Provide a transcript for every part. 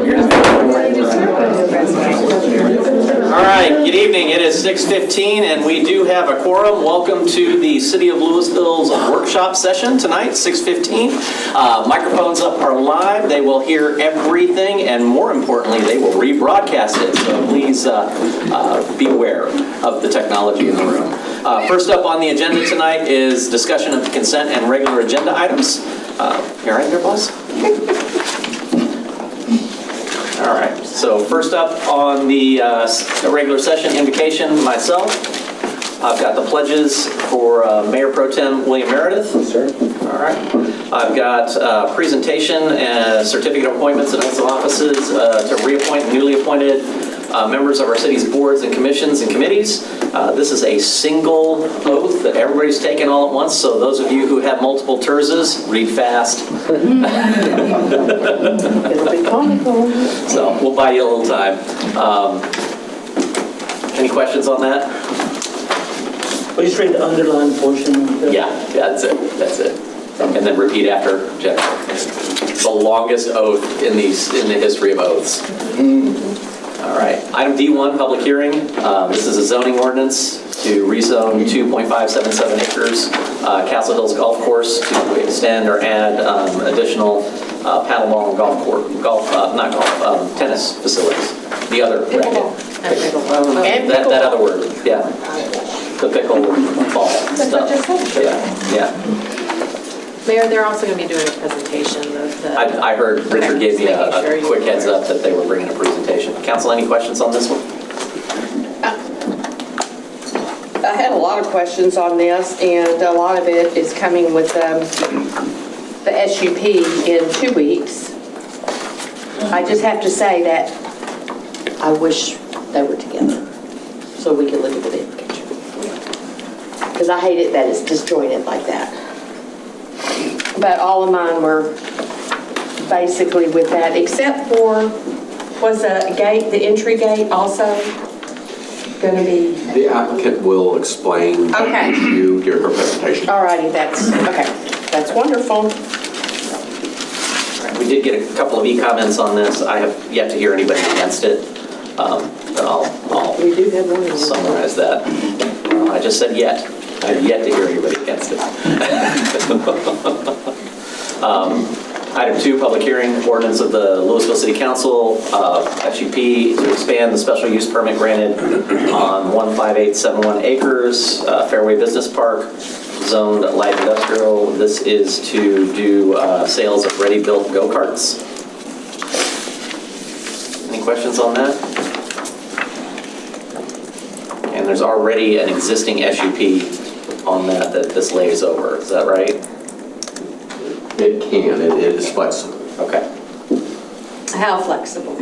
All right, good evening. It is 6:15 and we do have a quorum. Welcome to the City of Lewisville's workshop session tonight, 6:15. Microphones up are live. They will hear everything and more importantly, they will rebroadcast it. So please be aware of the technology in the room. First up on the agenda tonight is discussion of consent and regular agenda items. You all right there, boss? All right, so first up on the regular session invocation, myself. I've got the pledges for Mayor Pro Tem William Meredith. Yes, sir. All right. I've got presentation and certificate of appointments and oaths of offices to reappoint newly appointed members of our city's boards and commissions and committees. This is a single oath that everybody's taken all at once, so those of you who have multiple terzas, read fast. It'll be comical. So we'll buy you a little time. Any questions on that? Please read the underlined portion. Yeah, that's it. And then repeat after Jennifer. It's the longest oath in the history of oaths. All right, item D1, public hearing. This is a zoning ordinance to rezone 2.577 acres, Castle Hills Golf Course to extend or add additional paddleball and tennis facilities. The other racket. That other word, yeah. The pickle ball stuff. Yeah. Mayor, they're also going to be doing a presentation. I heard Richard gave me a quick heads up that they were bringing a presentation. Council, any questions on this one? I had a lot of questions on this, and a lot of it is coming with the SUP in 2 weeks. I just have to say that I wish they were together so we could look at the big picture. Because I hate it that it's disjointed like that. But all of mine were basically with that, except for, was the gate, the entry gate also going to be? The applicant will explain Okay. to you during her presentation. All righty, that's wonderful. We did get a couple of e-comments on this. I have yet to hear anybody against it. But I'll We do have one. summarize that. I just said yet. I have yet to hear anybody against it. Item 2, public hearing, ordinance of the Lewisville City Council, SUP, to expand the special use permit granted on 15871 acres, Fairway Business Park, zoned light industrial. This is to do sales of ready-built go-karts. Any questions on that? And there's already an existing SUP on that this lays over. Is that right? It can. It is flexible. Okay. How flexible?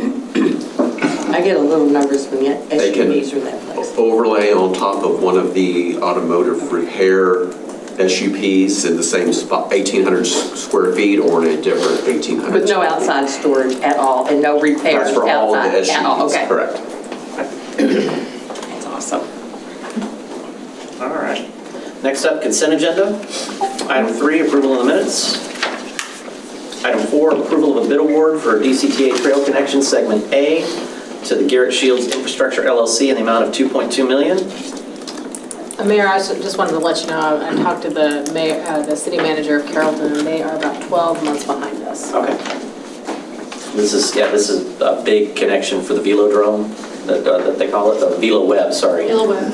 I get a little nervous when They can SUVs are that flexible. overlay on top of one of the automotive repair SUPs in the same spot, 1,800 square feet, or in a different 1,800. With no outside storage at all and no repairs That's for all of the outside at all. SUPs, Okay. correct. That's awesome. All right. Next up, consent agenda. Item 3, approval of the minutes. Item 4, approval of a bid award for DCTA Trail Connection Segment A to the Garrett Shields Infrastructure LLC in the amount of $2.2 million. Mayor, I just wanted to let you know, I talked to the city manager of Carrollton, and they are about 12 months behind us. Okay. This is a big connection for the velodrome that they call it, the Velo Web, sorry. Velo Web.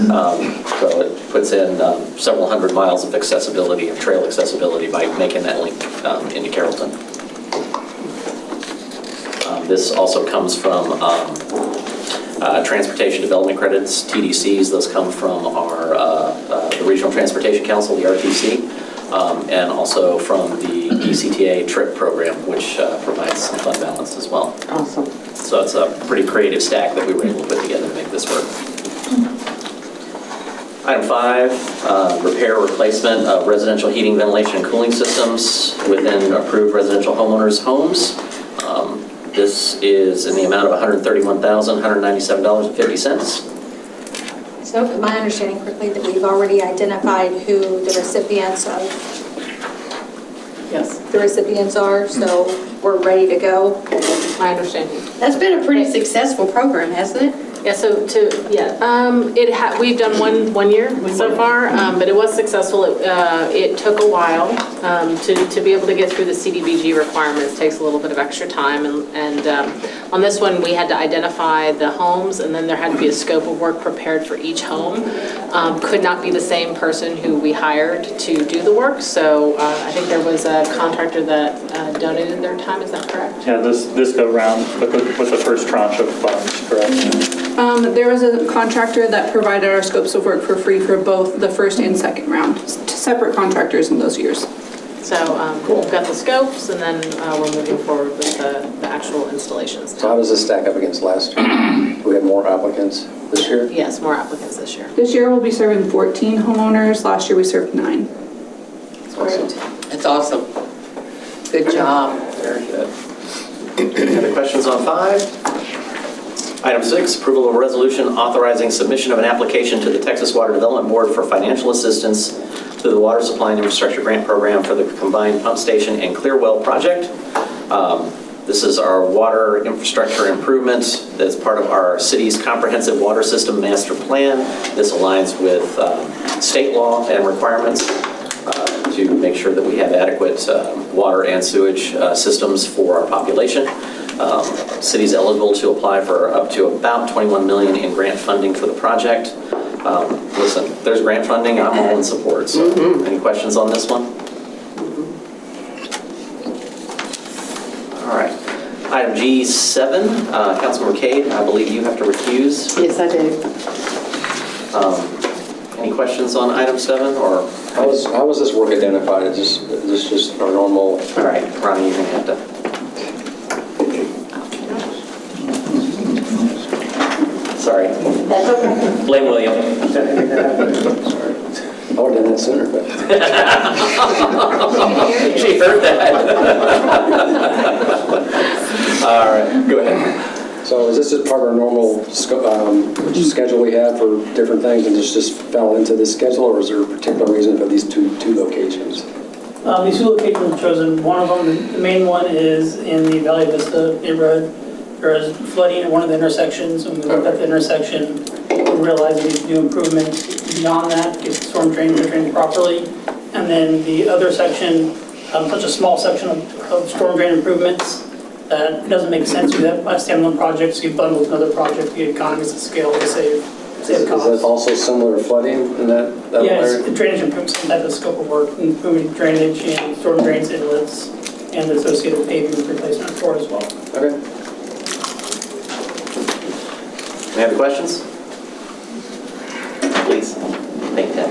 So it puts in several hundred miles of accessibility and trail accessibility by making that link into Carrollton. This also comes from Transportation Development Credits, TDCs. Those come from the Regional Transportation Council, the RTC, and also from the DCTA TRIP program, which provides some fund balance as well. Awesome. So it's a pretty creative stack that we were able to put together to make this work. Item 5, repair replacement of residential heating, ventilation, and cooling systems within approved residential homeowners' homes. This is in the amount of $131,197.50. So am I understanding correctly that we've already identified who the recipients of Yes, the recipients are, so we're ready to go. my understanding. That's been a pretty successful program, hasn't it? Yeah, we've done one year so far, but it was successful. It took a while to be able to get through the CDBG requirements. Takes a little bit of extra time, and on this one we had to identify the homes, and then there had to be a scope of work prepared for each home. Could not be the same person who we hired to do the work, so I think there was a contractor that donated their time. Is that correct? Yeah, this go round with the first tranche of funds, correct? There was a contractor that provided our scopes of work for free for both the first and second round, separate contractors in those years. So we've got the scopes, and then we're moving forward with the actual installations. So how does this stack up against last year? Do we have more applicants this year? Yes, more applicants this year. This year we'll be serving 14 homeowners. Last year we served 9. That's awesome. Good job. Very good. Any other questions on 5? Item 6, approval of a resolution authorizing submission of an application to the Texas Water Development Board for financial assistance to the Water Supply and Infrastructure Grant Program for the combined pump station and clear well project. This is our water infrastructure improvements that's part of our city's comprehensive water system master plan. This aligns with state law and requirements to make sure that we have adequate water and sewage systems for our population. City's eligible to apply for up to about $21 million in grant funding for the project. Listen, if there's grant funding, I'm all in support. So, any questions on this one? All right. Item G7, Councilmember Cade, I believe you have to recuse. Yes, I do. Any questions on item 7, or? How was this work identified? Is this just our normal? All right, Ronnie, you're gonna have to. Sorry. That's okay. Blame William. Sorry. I would have done that sooner, but. She heard that. All right, go ahead. So is this just part of our normal schedule we have for different things, and this just fell into this schedule, or is there a particular reason for these two locations? These 2 locations were chosen. One of them, the main one, is in the Valley Vista neighborhood. There is flooding at one of the intersections. When we looked at the intersection, we realized we need to do improvements beyond that, get the storm drains drained properly. And then the other section, such a small section of storm drain improvements, that it doesn't make sense to do that by standalone projects. So you bundle with another project to get economies of scale to save costs. Is that also similar to flooding in that Yes, area? drainage improvements, some type of scope of work, improving drainage and storm drains, inlets, and the associated paving replacement for as well. Okay. Any other questions? Please, make that.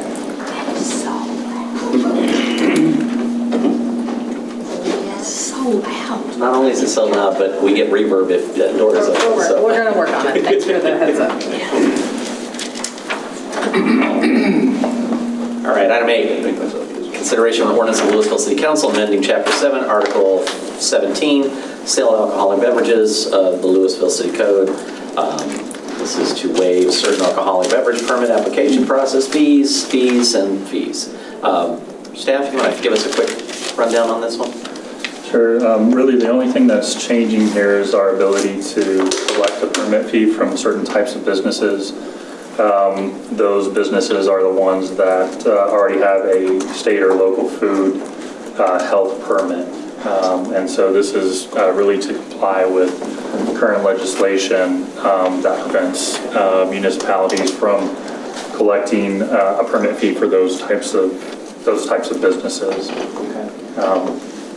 So loud. Not only is it so loud, but we get reverb if the door is open. So. We're going to work on it. Thanks for the heads up. All right, item 8, consideration of an ordinance of Lewisville City Council amending Chapter 7, Article 17, sale of alcoholic beverages of the Lewisville City Code. This is to waive certain alcoholic beverage permit application process fees. Staff, you want to give us a quick rundown on this one? Sure. Really, the only thing that's changing here is our ability to collect a permit fee from certain types of businesses. Those businesses are the ones that already have a state or local food health permit. And so this is really to comply with current legislation that prevents municipalities from collecting a permit fee for those types of businesses.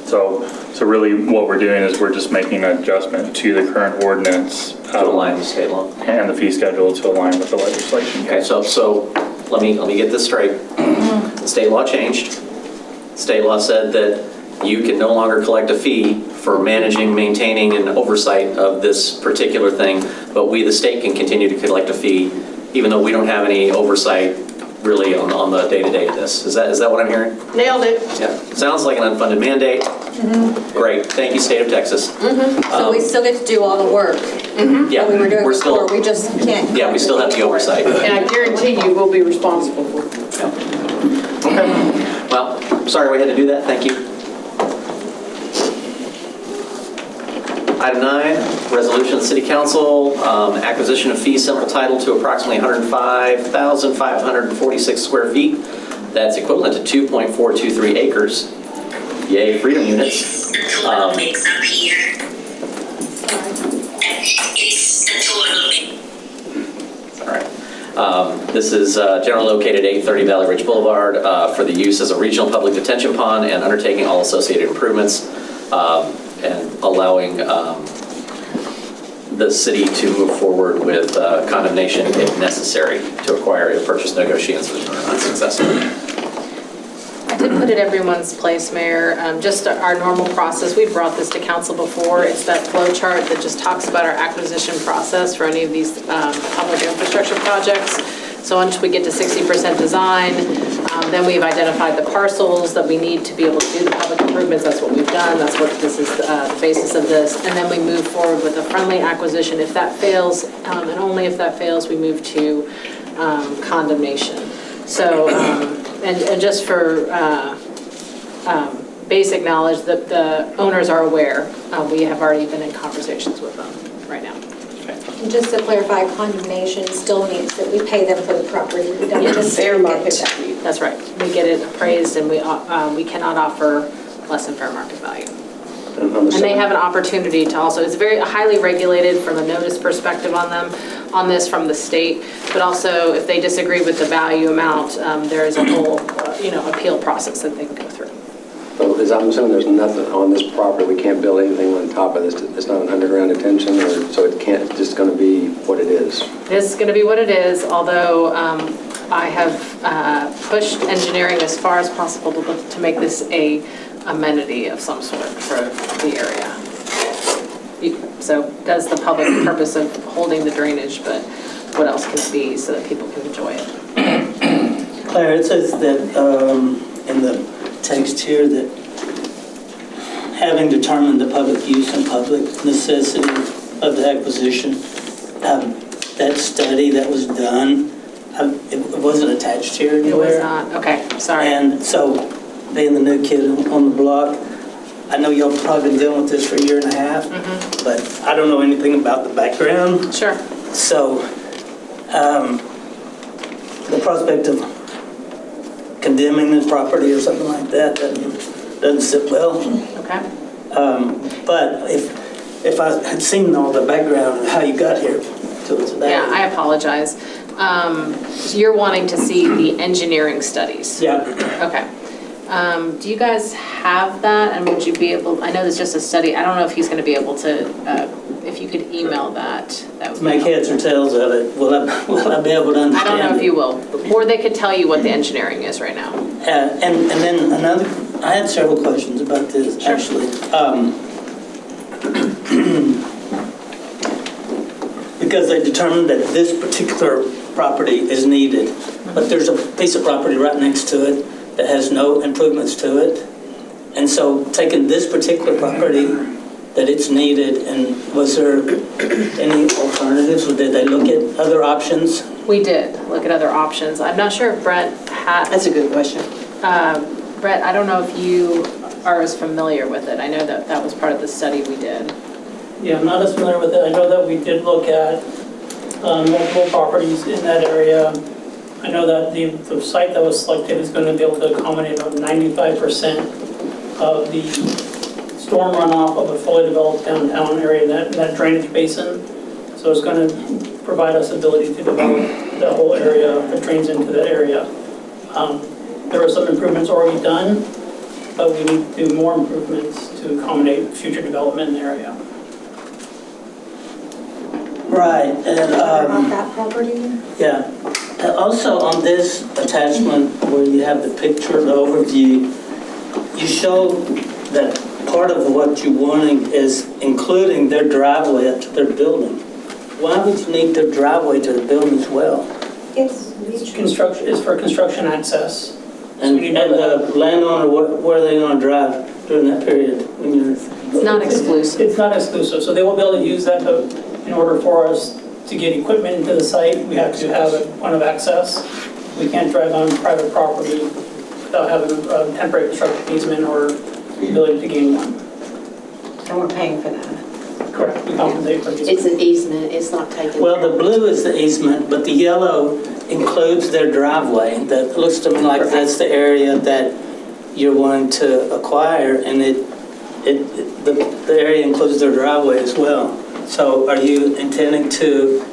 So really what we're doing is we're just making an adjustment to the current ordinance. To align with state law. And the fee schedule to align with the legislation. Okay, so let me get this straight. The state law changed. State law said that you can no longer collect a fee for managing, maintaining, and oversight of this particular thing, but we, the state, can continue to collect a fee even though we don't have any oversight really on the day-to-day of this. Is that what I'm hearing? Nailed it. Yeah. Sounds like an unfunded mandate. Great. Thank you, State of Texas. So we still get to do all the work Yeah, that we were doing we're still, before. We just can't. yeah, we still have the oversight. And I guarantee you will be responsible for it. Okay. Well, sorry we had to do that. Thank you. Item 9, resolution of the City Council, acquisition of fee simple title to approximately 105,546 square feet. That's equivalent to 2.423 acres. Yay, freedom units. This is generally located at 830 Valley Ridge Boulevard for the use as a regional public detention pond and undertaking all associated improvements and allowing the city to move forward with condemnation if necessary to acquire if purchase negotiations are unsuccessful. I did put it everyone's place, Mayor. Just our normal process. We've brought this to council before. It's that flow chart that just talks about our acquisition process for any of these public infrastructure projects. So once we get to 60% design, then we've identified the parcels that we need to be able to do the public improvements. That's what we've done. That's what this is the basis of this. And then we move forward with a friendly acquisition. If that fails, and only if that fails, we move to condemnation. So, and just for basic knowledge, that the owners are aware. We have already been in conversations with them right now. And just to clarify, condemnation still means that we pay them for the property. We don't just Fair market get value. That's right. We get it appraised, and we cannot offer less than fair market value. And they have an opportunity to also, it's very highly regulated from a notice perspective on them, on this from the state, but also if they disagree with the value amount, there is a whole, appeal process that they can go through. So as I'm assuming there's nothing on this property, we can't build anything on top of this. It's not an underground detention, or so it can't, it's just going to be what it is. It's going to be what it is, although I have pushed engineering as far as possible to make this a amenity of some sort for the area. So does the public purpose of holding the drainage, but what else can it be so that people can enjoy it? Claire, it says that in the text here that having determined the public use and public necessity of the acquisition, that study that was done, it wasn't attached here anywhere. It was not. Okay, sorry. And so, being the new kid on the block, I know y'all probably been dealing with this for a year and a half, but I don't know anything about the background. Sure. So, the prospect of condemning this property or something like that doesn't sit well. Okay. But if I had seen all the background of how you got here to today. Yeah, I apologize. So you're wanting to see the engineering studies? Yeah. Okay. Do you guys have that, and would you be able, I know there's just a study, I don't know if he's going to be able to, if you could email that would be Make heads or tails of it. Will I be able to understand? I don't know if you will, or they could tell you what the engineering is right now. And then another, I had several questions about this, Sure. actually. Because they determined that this particular property is needed, but there's a piece of property right next to it that has no improvements to it. And so taking this particular property that it's needed, and was there any alternatives, or did they look at other options? We did look at other options. I'm not sure if Brett had. That's a good question. Brett, I don't know if you are as familiar with it. I know that that was part of the study we did. Yeah, I'm not as familiar with it. I know that we did look at multiple properties in that area. I know that the site that was selected is going to be able to accommodate about 95% of the storm runoff of a fully developed downtown area, that drainage basin. So it's going to provide us ability to develop the whole area that drains into that area. There are some improvements already done, but we need to do more improvements to accommodate future development in the area. Right, and about that property. yeah. Also on this attachment where you have the picture, the overview, you show that part of what you're wanting is including their driveway up to their building. Why would you need their driveway to the building as well? It's Construction is for construction access. And the landowner, where are they going to drive during that period? When you're It's not exclusive. It's not exclusive, so they will be able to use that in order for us to get equipment into the site. We have to have a point of access. We can't drive on private property without having a temporary construction easement or the ability to gain one. And we're paying for that. Correct, we compensate for easement. It's an easement, it's not taken. Well, the blue is the easement, but the yellow includes their driveway. That looks to me like that's the area that you're wanting to acquire, and the area includes their driveway as well. So are you intending to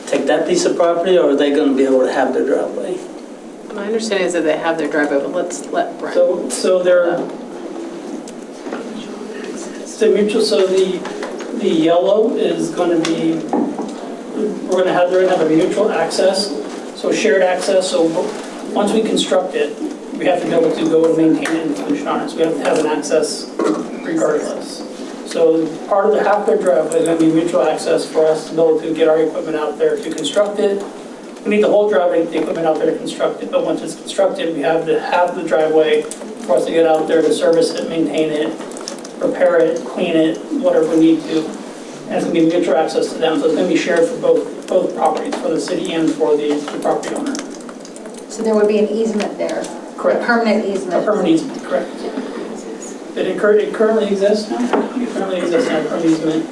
take that piece of property, or are they going to be able to have their driveway? My understanding is that they have their driveway, but let's let Brian. So they're, the yellow is going to be, they're going to have a mutual access, so shared access. So once we construct it, we have to be able to go and maintain it and finish on it. So we have to have an access regardless. So part of the half their driveway is going to be mutual access for us to be able to get our equipment out there to construct it. We need the whole driveway to get the equipment out there to construct it, but once it's constructed, we have to have the driveway for us to get out there to service it, maintain it, repair it, clean it, whatever we need to. And it's going to be mutual access to them, so it's going to be shared for both properties, for the city and for the property owner. So there would be an easement there? Correct. A permanent easement? A permanent easement, correct. It currently exists now? It currently exists now, a permanent easement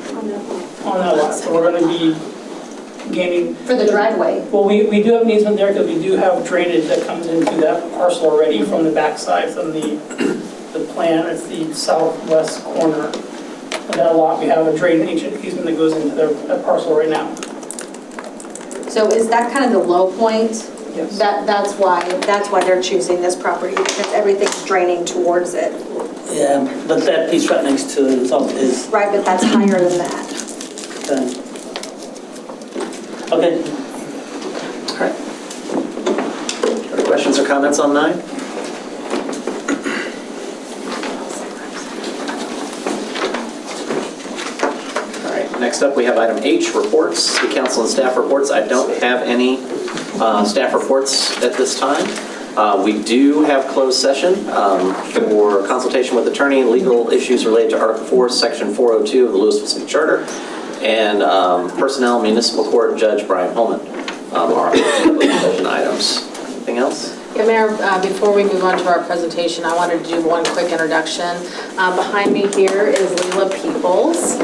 on that lot. So we're going to be gaining... For the driveway? Well, we do have an easement there because we do have drainage that comes into that parcel already from the backside, from the plan. It's the southwest corner of that lot. We have a drainage easement that goes into that parcel right now. So is that kind of the low point? Yes. That's why they're choosing this property, because everything's draining towards it. Yeah, but that piece right next to it is Right, but that's higher than that. okay. All right. Other questions or comments on 9? All right, next up we have item H, reports, city council and staff reports. I don't have any staff reports at this time. We do have closed session for consultation with attorney and legal issues related to Article 4, Section 402 of the Lewisville City Charter, and personnel municipal court judge Brian Holman are closed session items. Anything else? Yeah, Mayor, before we move on to our presentation, I wanted to do one quick introduction. Behind me here is Leila Peoples.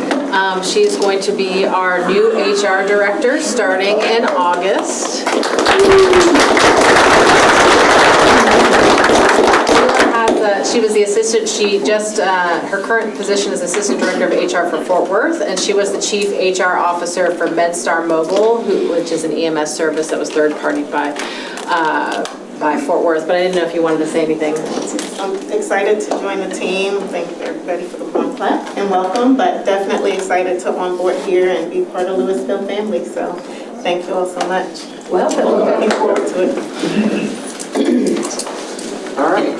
She's going to be our new HR director starting in August. She was the assistant, her current position is Assistant Director of HR for Fort Worth, and she was the Chief HR Officer for MedStar Mobile, which is an EMS service that was third-partied by Fort Worth, but I didn't know if you wanted to say anything. I'm excited to join the team. Thank everybody for the warm clap and welcome, but definitely excited to onboard here and be part of Lewisville family, so thank you all so much. Welcome. Looking forward to it. All right.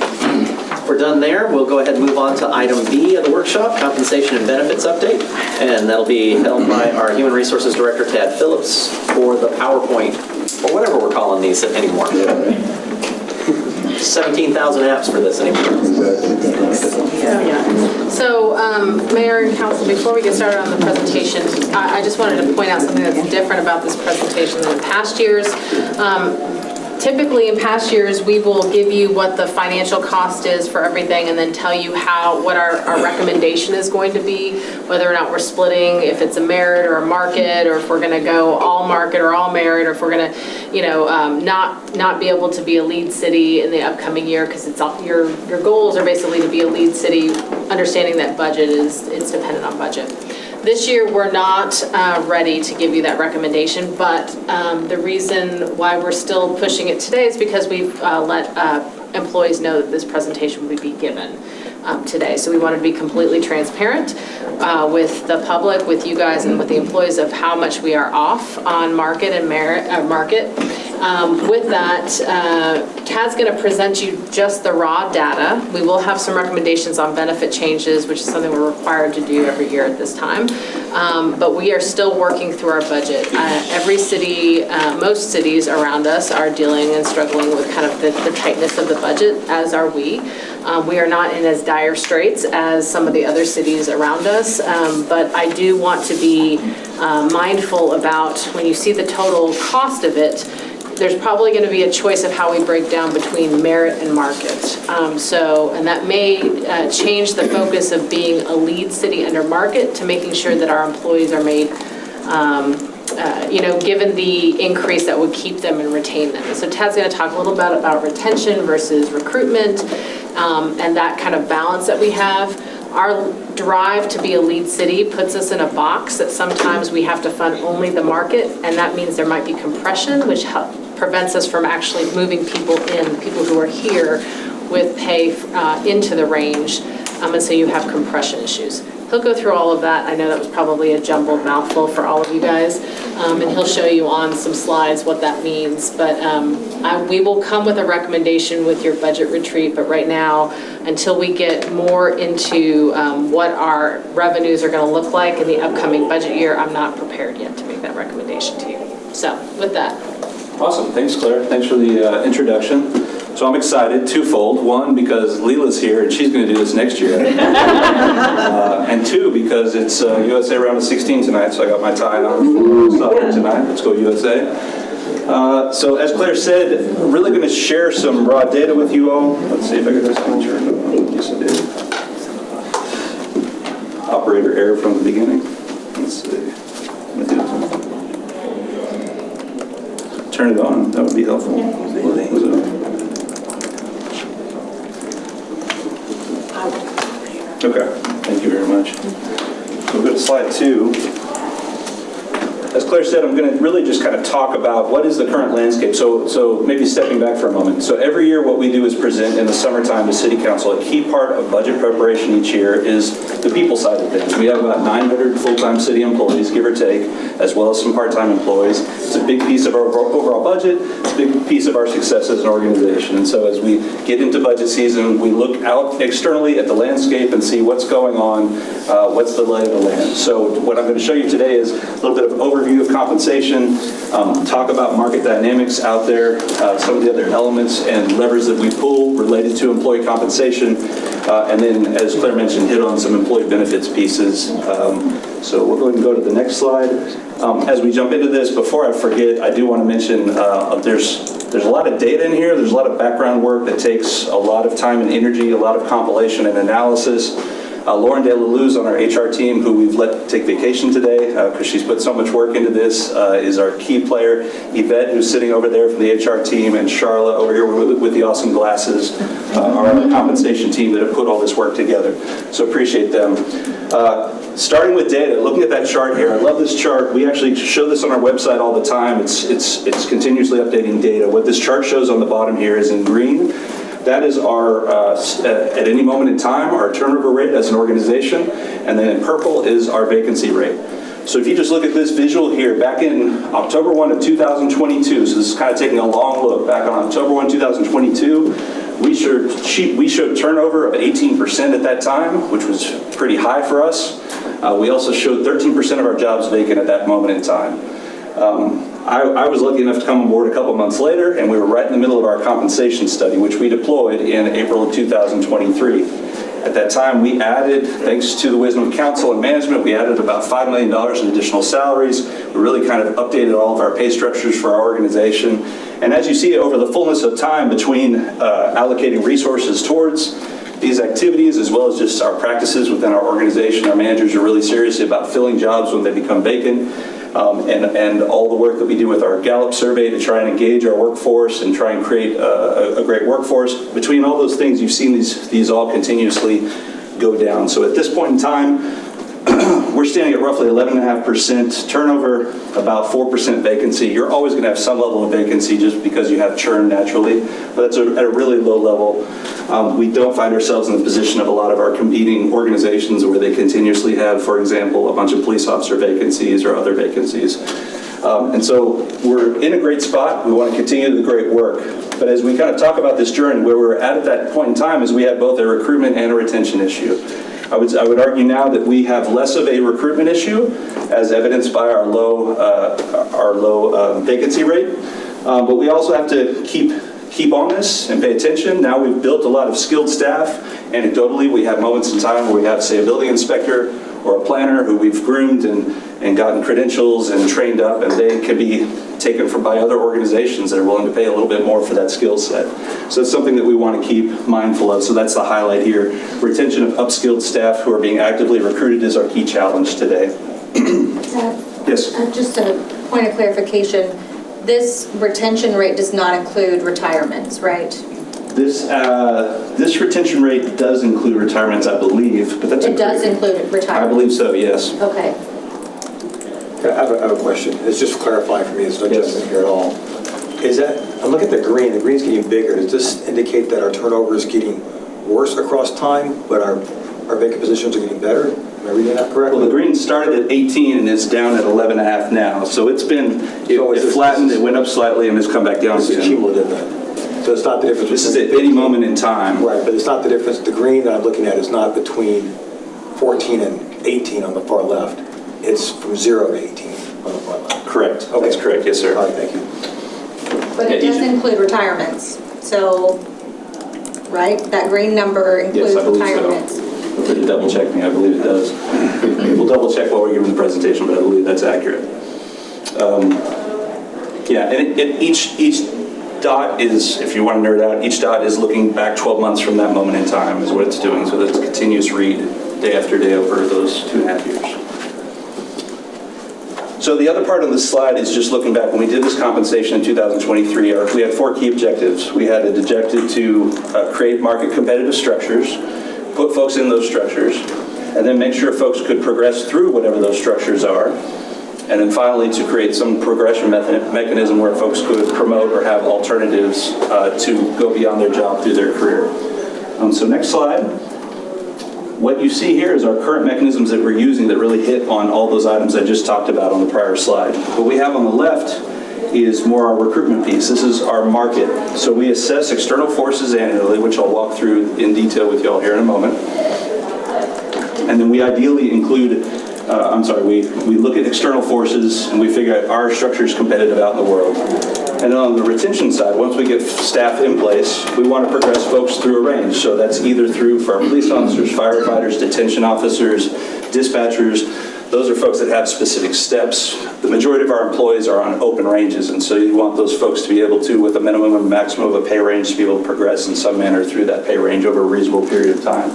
We're done there. We'll go ahead and move on to item B of the workshop, compensation and benefits update. And that'll be held by our Human Resources Director, Tad Phillips, for the PowerPoint, or whatever we're calling these anymore. 17,000 apps for this anymore. Yeah. So, Mayor and Council, before we get started on the presentation, I just wanted to point out something that's different about this presentation than in past years. Typically, in past years, we will give you what the financial cost is for everything and then tell you what our recommendation is going to be, whether or not we're splitting, if it's a merit or a market, or if we're going to go all market or all merit, or if we're going to, not be able to be a lead city in the upcoming year, because it's your goals are basically to be a lead city, understanding that it's dependent on budget. This year, we're not ready to give you that recommendation, but the reason why we're still pushing it today is because we've let employees know that this presentation would be given today. So we wanted to be completely transparent with the public, with you guys, and with the employees of how much we are off on market and market. With that, Tad's going to present you just the raw data. We will have some recommendations on benefit changes, which is something we're required to do every year at this time. But we are still working through our budget. Every city, most cities around us are dealing and struggling with kind of the tightness of the budget, as are we. We are not in as dire straits as some of the other cities around us, but I do want to be mindful about when you see the total cost of it, there's probably going to be a choice of how we break down between merit and market. And that may change the focus of being a lead city under market to making sure that our employees are made, given the increase that would keep them and retain them. So Tad's going to talk a little bit about retention versus recruitment and that kind of balance that we have. Our drive to be a lead city puts us in a box that sometimes we have to fund only the market, and that means there might be compression, which prevents us from actually moving people who are here with pay into the range, and so you have compression issues. He'll go through all of that. I know that was probably a jumbled mouthful for all of you guys, and he'll show you on some slides what that means. But we will come with a recommendation with your budget retreat, but right now, until we get more into what our revenues are going to look like in the upcoming budget year, I'm not prepared yet to make that recommendation to you. So with that. Awesome. Thanks, Claire. Thanks for the introduction. So I'm excited twofold. One, because Leela's here and she's going to do this next year. And two, because it's USA Round of 16 tonight, so I got my tie on for soccer tonight. Let's go USA. So as Claire said, I'm really going to share some raw data with you all. Let's see if I get this picture. Yes, I did. Operator error from the beginning. Let's see. Turn it on. That would be helpful. Okay, thank you very much. So we'll go to slide 2. As Claire said, I'm going to really just kind of talk about what is the current landscape. So maybe stepping back for a moment. So every year what we do is present in the summertime to City Council. A key part of budget preparation each year is the people side of things. We have about 900 full-time city employees, give or take, as well as some part-time employees. It's a big piece of our overall budget. It's a big piece of our success as an organization. And so as we get into budget season, we look out externally at the landscape and see what's going on, what's the lay of the land. So what I'm going to show you today is a little bit of overview of compensation, talk about market dynamics out there, some of the other elements and levers that we pull related to employee compensation, and then, as Claire mentioned, hit on some employee benefits pieces. So we'll go ahead and go to the next slide. As we jump into this, before I forget, I do want to mention there's a lot of data in here. There's a lot of background work that takes a lot of time and energy, a lot of compilation and analysis. Lauren DeLaLuz on our HR team, who we've let take vacation today because she's put so much work into this, is our key player. Yvette, who's sitting over there from the HR team, and Charla over here with the awesome glasses are our compensation team that have put all this work together. So appreciate them. Starting with data, looking at that chart here, I love this chart. We actually show this on our website all the time. It's continuously updating data. What this chart shows on the bottom here is in green. That is our, at any moment in time, our turnover rate as an organization, and then in purple is our vacancy rate. So if you just look at this visual here, back in October 1 of 2022, so this is kind of taking a long look, back on October 1, 2022, we showed turnover of 18% at that time, which was pretty high for us. We also showed 13% of our jobs vacant at that moment in time. I was lucky enough to come on board a couple months later, and we were right in the middle of our compensation study, which we deployed in April of 2023. At that time, we added, thanks to the wisdom of council and management, we added about $5 million in additional salaries. We really kind of updated all of our pay structures for our organization. And as you see, over the fullness of time between allocating resources towards these activities, as well as just our practices within our organization, our managers are really serious about filling jobs when they become vacant. And all the work that we do with our Gallup survey to try and engage our workforce and try and create a great workforce. Between all those things, you've seen these all continuously go down. So at this point in time, we're standing at roughly 11.5% turnover, about 4% vacancy. You're always going to have some level of vacancy just because you have churn naturally, but that's at a really low level. We don't find ourselves in the position of a lot of our competing organizations where they continuously have, for example, a bunch of police officer vacancies or other vacancies. And so we're in a great spot. We want to continue the great work. But as we kind of talk about this journey, where we're at that point in time is we have both a recruitment and a retention issue. I would argue now that we have less of a recruitment issue, as evidenced by our low vacancy rate. But we also have to keep on this and pay attention. Now we've built a lot of skilled staff. Anecdotally, we have moments in time where we have, say, a building inspector or a planner who we've groomed and gotten credentials and trained up, and they can be taken from by other organizations that are willing to pay a little bit more for that skill set. So it's something that we want to keep mindful of. So that's the highlight here. Retention of upskilled staff who are being actively recruited is our key challenge today. Yes? Just a point of clarification, this retention rate does not include retirements, right? This retention rate does include retirements, I believe, but that's It does include retirements? I believe so, yes. Okay. I have a question. It's just clarifying for me, there's no judgment here at all. Is that, I'm looking at the green's getting bigger. Does this indicate that our turnover is getting worse across time, but our vacant positions are getting better? Am I reading that correctly? Well, the green started at 18 and is down at 11.5 now. So it's been, it flattened, it went up slightly and has come back down This again. is cumulative then. So it's not the difference. This is at any moment in time. Right, but it's not the difference. The green that I'm looking at is not between 14 and 18 on the far left. It's from 0 to 18 on the far left. Correct. Okay. That's correct. Yes, sir. All right, thank you. But it does include retirements, so, right? That green number includes Yes, I believe retirements. so. Feel free to double check me. I believe it does. We'll double check while we're giving the presentation, but I believe that's accurate. Yeah, and each dot is, if you want to nerd out, each dot is looking back 12 months from that moment in time is what it's doing. So that's a continuous read day after day over those 2.5 years. So the other part of this slide is just looking back. When we did this compensation in 2023, we had 4 key objectives. We had an objective to create market competitive structures, put folks in those structures, and then make sure folks could progress through whatever those structures are. And then finally, to create some progression mechanism where folks could promote or have alternatives to go beyond their job through their career. So next slide. What you see here is our current mechanisms that we're using that really hit on all those items I just talked about on the prior slide. What we have on the left is more our recruitment piece. This is our market. So we assess external forces annually, which I'll walk through in detail with y'all here in a moment. And then we ideally include we look at external forces and we figure out our structure is competitive out in the world. And then on the retention side, once we get staff in place, we want to progress folks through a range. So that's either through for our police officers, firefighters, detention officers, dispatchers. Those are folks that have specific steps. The majority of our employees are on open ranges, and so you want those folks to be able to, with a minimum and maximum of a pay range, to be able to progress in some manner through that pay range over a reasonable period of time.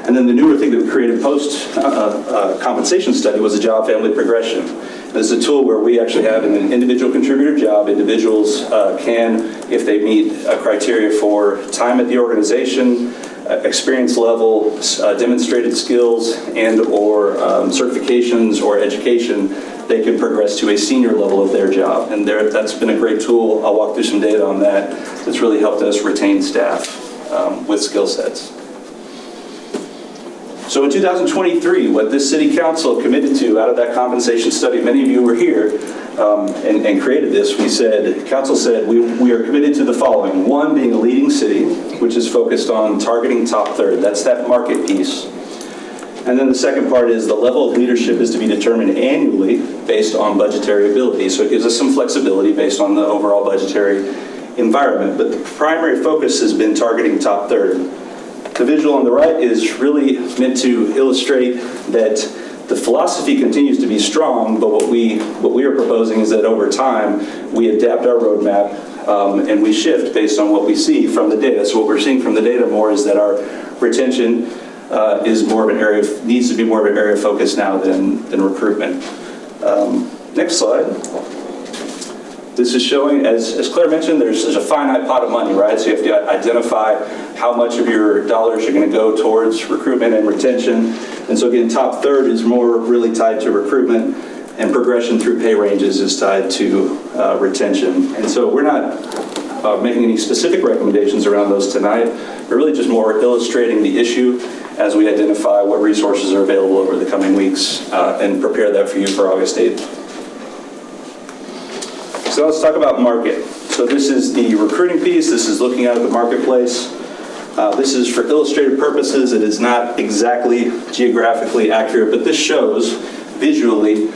And then the newer thing that we created post-compensation study was a job family progression. This is a tool where we actually have in an individual contributor job, individuals can, if they meet a criteria for time at the organization, experience level, demonstrated skills, and or certifications or education, they can progress to a senior level of their job. And that's been a great tool. I'll walk through some data on that. It's really helped us retain staff with skill sets. So in 2023, what this city council committed to out of that compensation study, many of you were here and created this, council said, we are committed to the following. 1, being a leading city, which is focused on targeting top third. That's that market piece. And then the second part is the level of leadership is to be determined annually based on budgetary ability. So it gives us some flexibility based on the overall budgetary environment. But the primary focus has been targeting top third. The visual on the right is really meant to illustrate that the philosophy continues to be strong, but what we are proposing is that over time, we adapt our roadmap and we shift based on what we see from the data. So what we're seeing from the data more is that our retention is more of an area, needs to be more of an area of focus now than recruitment. Next slide. This is showing, as Claire mentioned, there's a finite pot of money, right? So you have to identify how much of your dollars are going to go towards recruitment and retention. And so again, top third is more really tied to recruitment, and progression through pay ranges is tied to retention. And so we're not making any specific recommendations around those tonight. We're really just more illustrating the issue as we identify what resources are available over the coming weeks and prepare that for you for August 8th. So let's talk about market. So this is the recruiting piece. This is looking at the marketplace. This is for illustrative purposes. It is not exactly geographically accurate, but this shows visually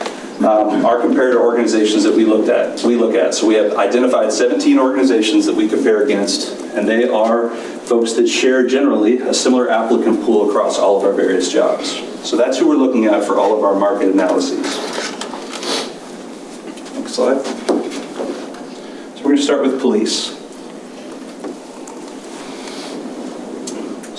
our comparator organizations that we look at. So we have identified 17 organizations that we compare against, and they are folks that share generally a similar applicant pool across all of our various jobs. So that's who we're looking at for all of our market analyses. Next slide. So we're going to start with police.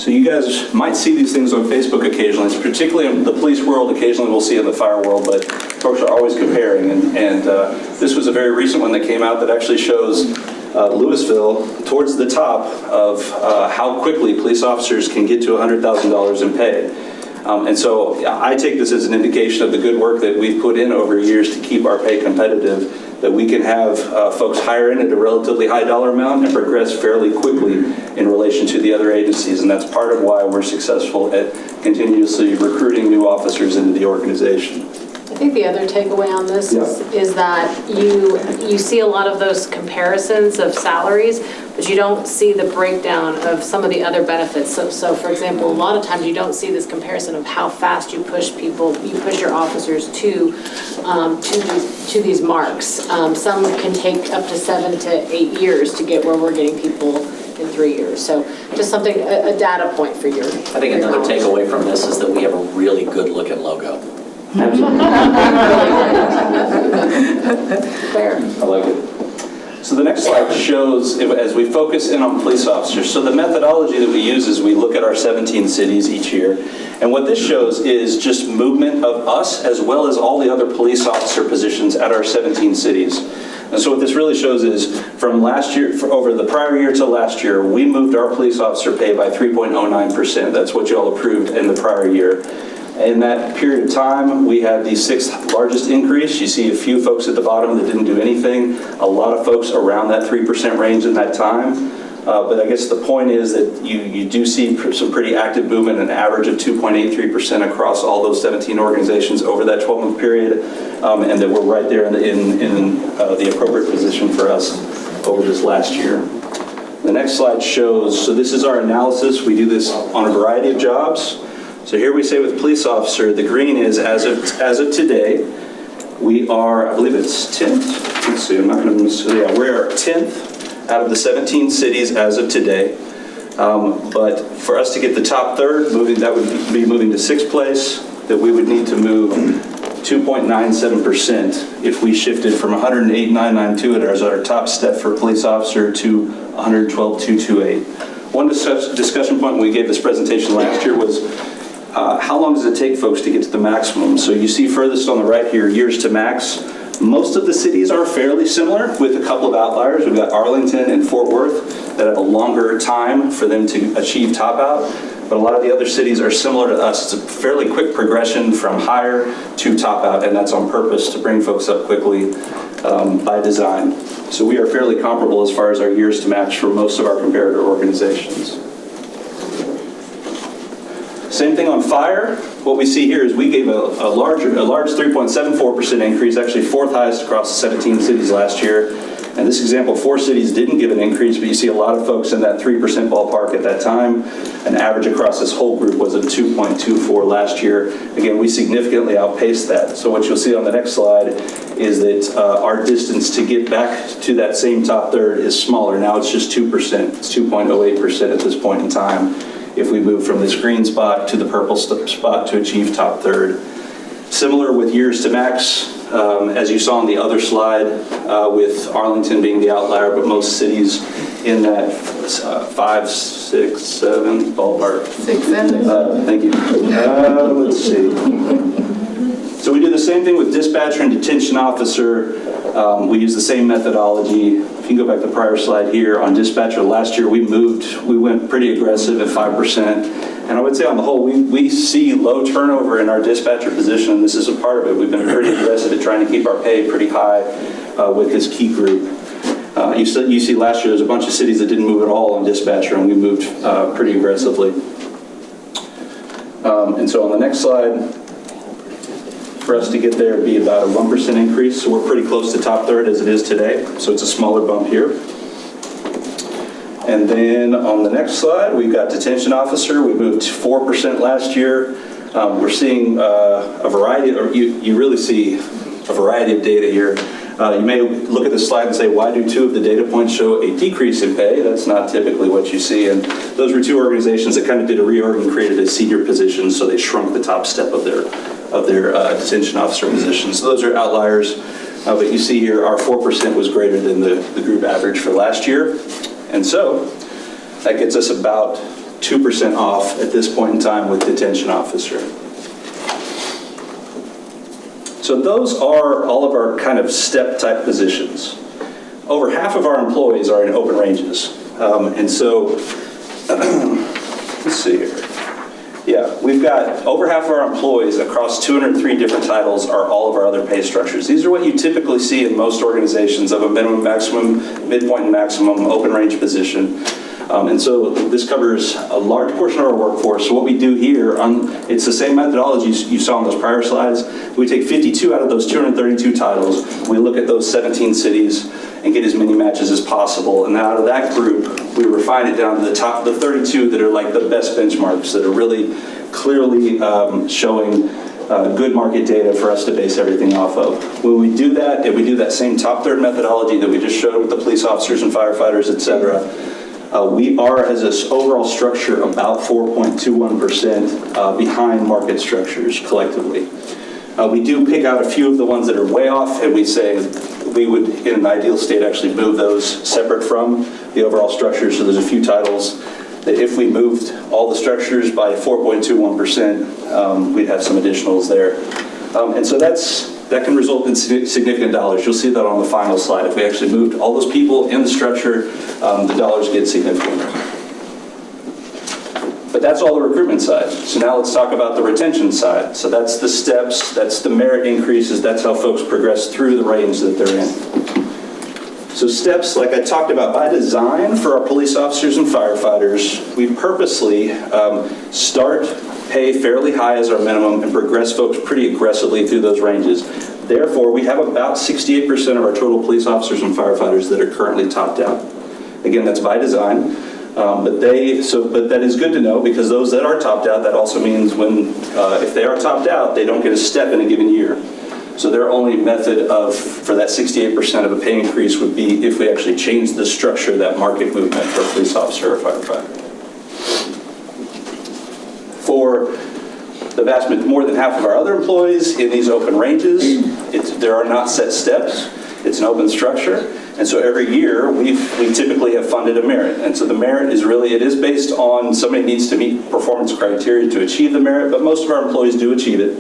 So you guys might see these things on Facebook occasionally, particularly in the police world. Occasionally we'll see it in the fire world, but folks are always comparing. And this was a very recent one that came out that actually shows Lewisville towards the top of how quickly police officers can get to $100,000 in pay. And so I take this as an indication of the good work that we've put in over years to keep our pay competitive, that we can have folks hire in at a relatively high dollar amount and progress fairly quickly in relation to the other agencies. And that's part of why we're successful at continuously recruiting new officers into the organization. I think the other takeaway on this is that you see a lot of those comparisons of salaries, but you don't see the breakdown of some of the other benefits. So for example, a lot of times you don't see this comparison of how fast you push your officers to these marks. Some can take up to 7 to 8 years to get where we're getting people in 3 years. So just something, a data point for your I think another takeaway from this is that we have a really good looking logo. Fair. I like it. So the next slide shows, as we focus in on police officers, so the methodology that we use is we look at our 17 cities each year. And what this shows is just movement of us as well as all the other police officer positions at our 17 cities. And so what this really shows is from last year, over the prior year to last year, we moved our police officer pay by 3.09%. That's what you all approved in the prior year. In that period of time, we had the 6th largest increase. You see a few folks at the bottom that didn't do anything. A lot of folks around that 3% range in that time. But I guess the point is that you do see some pretty active movement, an average of 2.83% across all those 17 organizations over that 12-month period, and that we're right there in the appropriate position for us over this last year. The next slide shows, so this is our analysis. We do this on a variety of jobs. So here we say with police officer, the green is as of today, we are, I believe it's 10th. Let's see, I'm not going to miss, yeah, we're 10th out of the 17 cities as of today. But for us to get the top third, that would be moving to 6th place, that we would need to move 2.97% if we shifted from 108,992 as our top step for police officer to 112,228. One discussion point when we gave this presentation last year was how long does it take folks to get to the maximum? So you see furthest on the right here, years to max. Most of the cities are fairly similar with a couple of outliers. We've got Arlington and Fort Worth that have a longer time for them to achieve top out. But a lot of the other cities are similar to us. It's a fairly quick progression from hire to top out, and that's on purpose to bring folks up quickly by design. So we are fairly comparable as far as our years to match for most of our comparator organizations. Same thing on fire. What we see here is we gave a large 3.74% increase, actually 4th highest across 17 cities last year. And this example, 4 cities didn't give an increase, but you see a lot of folks in that 3% ballpark at that time. An average across this whole group was a 2.24 last year. Again, we significantly outpaced that. So what you'll see on the next slide is that our distance to get back to that same top third is smaller. Now it's just 2%. It's 2.08% at this point in time if we move from this green spot to the purple spot to achieve top third. Similar with years to max, as you saw on the other slide, with Arlington being the outlier, but most cities in that 5, 6, 7 ballpark. 6, 7. Thank you. Let's see. So we do the same thing with dispatcher and detention officer. We use the same methodology. If you can go back to the prior slide here on dispatcher, last year we went pretty aggressive at 5%. And I would say on the whole, we see low turnover in our dispatcher position, and this is a part of it. We've been pretty aggressive at trying to keep our pay pretty high with this key group. You see last year there's a bunch of cities that didn't move at all on dispatcher, and we moved pretty aggressively. And so on the next slide, for us to get there, it'd be about a 1% increase. So we're pretty close to top third as it is today. So it's a smaller bump here. And then on the next slide, we've got detention officer. We moved 4% last year. We're seeing a variety, or you really see a variety of data here. You may look at the slide and say, why do 2 of the data points show a decrease in pay? That's not typically what you see. And those were 2 organizations that kind of did a reorg and created a senior position, so they shrunk the top step of their detention officer position. So those are outliers. But you see here, our 4% was greater than the group average for last year. And so that gets us about 2% off at this point in time with detention officer. So those are all of our kind of step type positions. Over half of our employees are in open ranges. And so, let's see here. Yeah, we've got over half of our employees across 203 different titles are all of our other pay structures. These are what you typically see in most organizations of a minimum, maximum, midpoint, and maximum open range position. And so this covers a large portion of our workforce. So what we do here, it's the same methodology you saw on those prior slides. We take 52 out of those 232 titles. We look at those 17 cities and get as many matches as possible. And out of that group, we refine it down to the 32 that are like the best benchmarks, that are really clearly showing good market data for us to base everything off of. When we do that, if we do that same top third methodology that we just showed with the police officers and firefighters, et cetera, we are, as an overall structure, about 4.21% behind market structures collectively. We do pick out a few of the ones that are way off, and we say we would, in an ideal state, actually move those separate from the overall structure. So there's a few titles that if we moved all the structures by 4.21%, we'd have some additionals there. And so that can result in significant dollars. You'll see that on the final slide. If we actually moved all those people in the structure, the dollars get significant. But that's all the recruitment side. So now let's talk about the retention side. So that's the steps, that's the merit increases, that's how folks progress through the range that they're in. So steps, like I talked about, by design for our police officers and firefighters, we purposely start pay fairly high as our minimum and progress folks pretty aggressively through those ranges. Therefore, we have about 68% of our total police officers and firefighters that are currently topped out. Again, that's by design, but that is good to know, because those that are topped out, that also means if they are topped out, they don't get a step in a given year. So their only method for that 68% of a pay increase would be if we actually change the structure of that market movement for a police officer or firefighter. For the more than half of our other employees in these open ranges, there are not set steps. It's an open structure. And so every year, we typically have funded a merit. And so the merit is based on somebody needs to meet performance criteria to achieve the merit, but most of our employees do achieve it.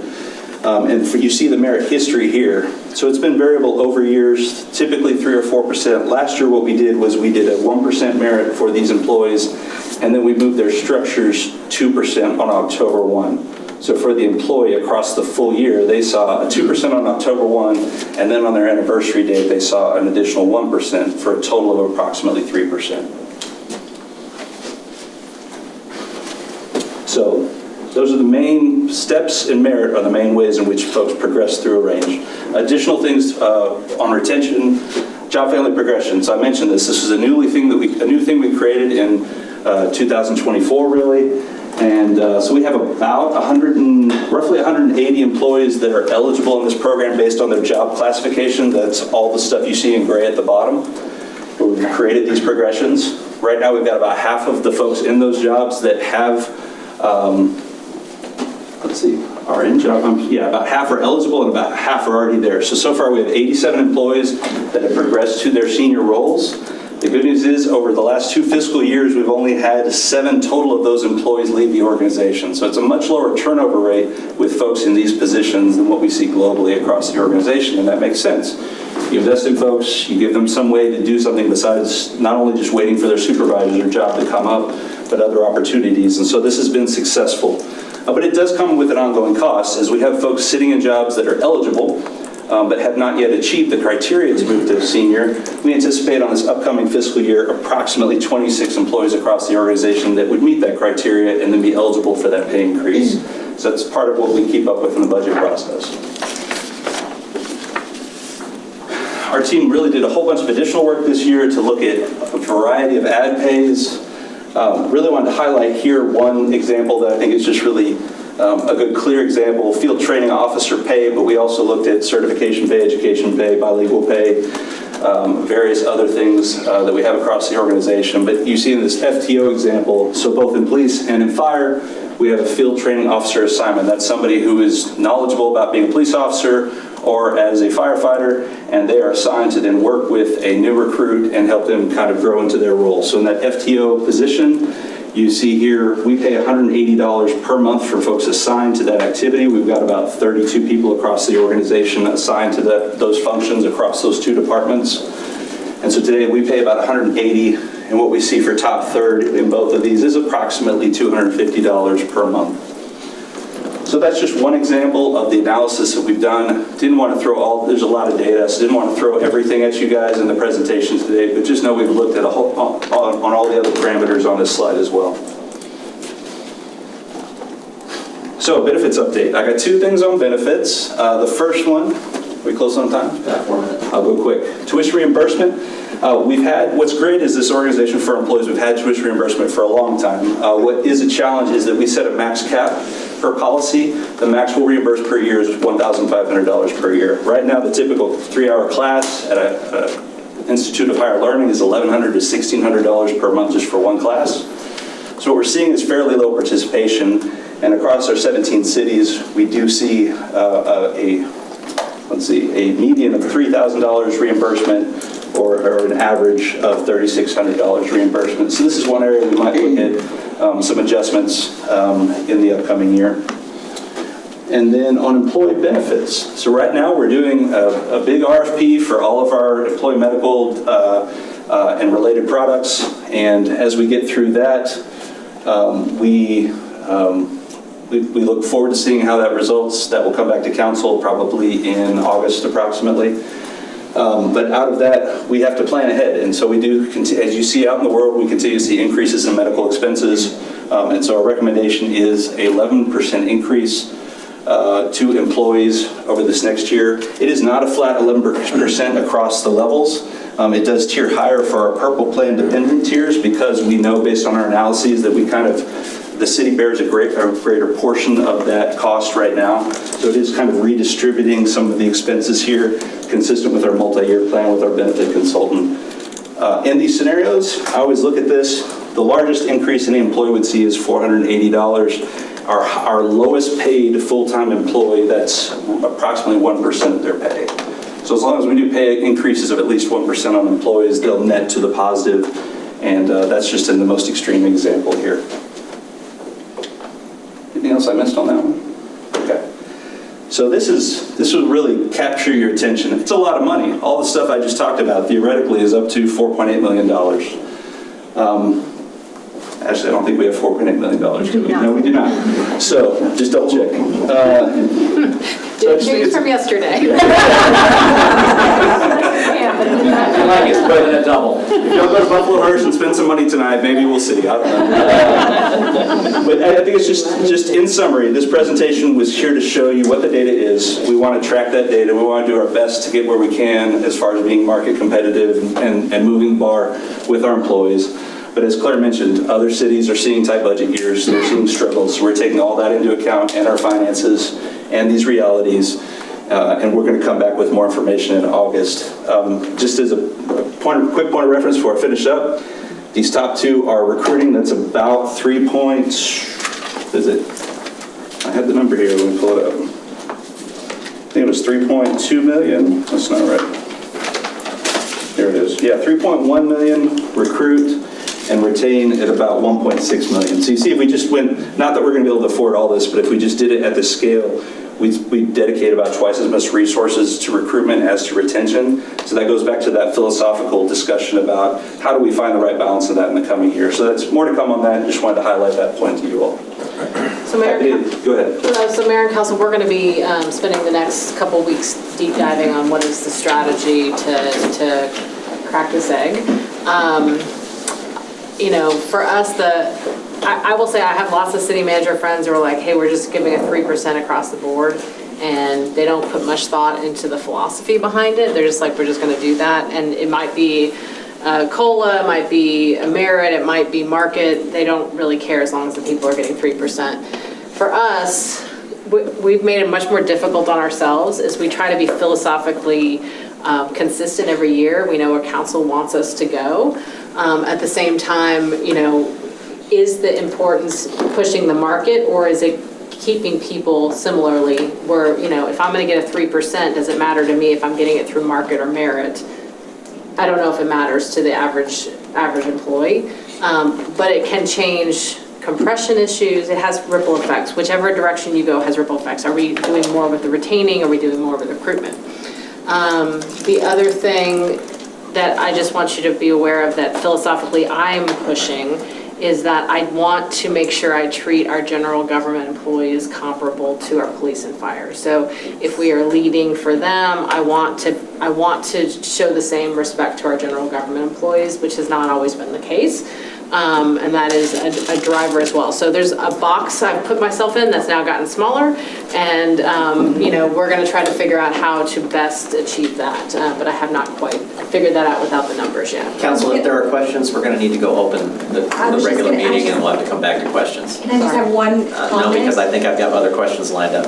You see the merit history here. So it's been variable over years, typically 3 or 4%. Last year what we did was we did a 1% merit for these employees, and then we moved their structures 2% on October 1. So for the employee across the full year, they saw a 2% on October 1, and then on their anniversary date, they saw an additional 1% for a total of approximately 3%. So those are the main steps in merit, are the main ways in which folks progress through a range. Additional things on retention, job family progression. So I mentioned this. This is a new thing we created in 2024, really. And so we have about roughly 180 employees that are eligible in this program based on their job classification. That's all the stuff you see in gray at the bottom, where we've created these progressions. Right now we've got about half of the folks in those jobs that have, are in job. About half are eligible and about half are already there. So far we have 87 employees that have progressed to their senior roles. The good news is, over the last 2 fiscal years, we've only had 7 total of those employees leave the organization. So it's a much lower turnover rate with folks in these positions than what we see globally across the organization, and that makes sense. You invest in folks, you give them some way to do something besides not only just waiting for their supervisor or job to come up, but other opportunities. And so this has been successful. But it does come with an ongoing cost, as we have folks sitting in jobs that are eligible, but have not yet achieved the criteria to move to senior. We anticipate on this upcoming fiscal year approximately 26 employees across the organization that would meet that criteria and then be eligible for that pay increase. So that's part of what we keep up with in the budget process. Our team really did a whole bunch of additional work this year to look at a variety of ad pays. Really wanted to highlight here one example that I think is just really A good clear example, field training officer pay, but we also looked at certification pay, education pay, bilingual pay, various other things that we have across the organization. But you see in this FTO example, so both in police and in fire, we have a field training officer assignment. That's somebody who is knowledgeable about being a police officer or as a firefighter, and they are assigned to then work with a new recruit and help them kind of grow into their role. So in that FTO position, you see here, we pay $180 per month for folks assigned to that activity. We've got about 32 people across the organization assigned to those functions across those two departments. And so today we pay about $180, and what we see for top third in both of these is approximately $250 per month. So that's just one example of the analysis that we've done. Didn't want to throw there's a lot of data, so didn't want to throw everything at you guys in the presentation today, but just know we've looked at on all the other parameters on this slide as well. So benefits update. I got two things on benefits. The first one, are we close on time? I'll go quick. Tuition reimbursement. What's great is this organization for our employees, we've had tuition reimbursement for a long time. What is a challenge is that we set a max cap per policy. The max we'll reimburse per year is $1,500 per year. Right now, the typical 3-hour class at an Institute of Higher Learning is $1,100 to $1,600 per month just for one class. So what we're seeing is fairly low participation, and across our 17 cities, we do see a median of $3,000 reimbursement or an average of $3,600 reimbursement. So this is one area we might look at some adjustments in the upcoming year. And then on employee benefits. So right now we're doing a big RFP for all of our employee medical and related products. And as we get through that, we look forward to seeing how that results. That will come back to council probably in August approximately. But out of that, we have to plan ahead. And so we do, as you see out in the world, we continue to see increases in medical expenses. And so our recommendation is an 11% increase to employees over this next year. It is not a flat 11% across the levels. It does tier higher for our purple plan dependent tiers because we know based on our analyses that the city bears a greater portion of that cost right now. So it is kind of redistributing some of the expenses here, consistent with our multi-year plan with our benefit consultant. In these scenarios, I always look at this. The largest increase any employee would see is $480. Our lowest paid full-time employee, that's approximately 1% of their pay. So as long as we do pay increases of at least 1% on employees, they'll net to the positive, and that's just in the most extreme example here. Anything else I missed on that one? Okay. So this will really capture your attention. It's a lot of money. All the stuff I just talked about theoretically is up to $4.8 million. Actually, I don't think we have $4.8 million. No, we do not. So just double check. Didn't change from yesterday. Like it's better than a double. If y'all go to Buffalo Hearst and spend some money tonight, maybe we'll see. I don't know. But I think it's just in summary, this presentation was here to show you what the data is. We want to track that data. We want to do our best to get where we can as far as being market competitive and moving the bar with our employees. But as Claire mentioned, other cities are seeing tight budget years. They're seeing struggles. So we're taking all that into account and our finances and these realities. And we're going to come back with more information in August. Just as a quick point of reference before I finish up, these top two are recruiting. That's about I had the number here. Let me pull it up. I think it was 3.2 million. That's not right. There it is. Yeah, 3.1 million recruit and retain at about 1.6 million. So you see if we just went, not that we're going to be able to afford all this, but if we just did it at this scale, we dedicate about twice as much resources to recruitment as to retention. So that goes back to that philosophical discussion about how do we find the right balance of that in the coming year. So that's more to come on that. Just wanted to highlight that point to you all. So Mayor, go ahead. So Mayor and Council, we're going to be spending the next couple weeks deep diving on what is the strategy to crack this egg. You know, for us, I will say I have lots of city manager friends who are like, hey, we're just giving a 3% across the board, and they don't put much thought into the philosophy behind it. They're just like, we're just going to do that, and it might be COLA, it might be a merit, it might be market. They don't really care as long as the people are getting 3%. For us, we've made it much more difficult on ourselves as we try to be philosophically consistent every year. We know where council wants us to go. At the same time, is the importance pushing the market, or is it keeping people similarly where, if I'm going to get a 3%, does it matter to me if I'm getting it through market or merit? I don't know if it matters to the average employee, but it can change compression issues. It has ripple effects. Whichever direction you go has ripple effects. Are we doing more with the retaining? Are we doing more with recruitment? The other thing that I just want you to be aware of that philosophically I'm pushing is that I want to make sure I treat our general government employees comparable to our police and fire. So if we are leading for them, I want to show the same respect to our general government employees, which has not always been the case. And that is a driver as well. So there's a box I've put myself in that's now gotten smaller, and we're going to try to figure out how to best achieve that. But I have not quite figured that out without the numbers yet. Council, if there are questions, we're going to need to go open the regular meeting, and we'll have to come back to questions. Can I just have one comment? No, because I think I've got other questions lined up.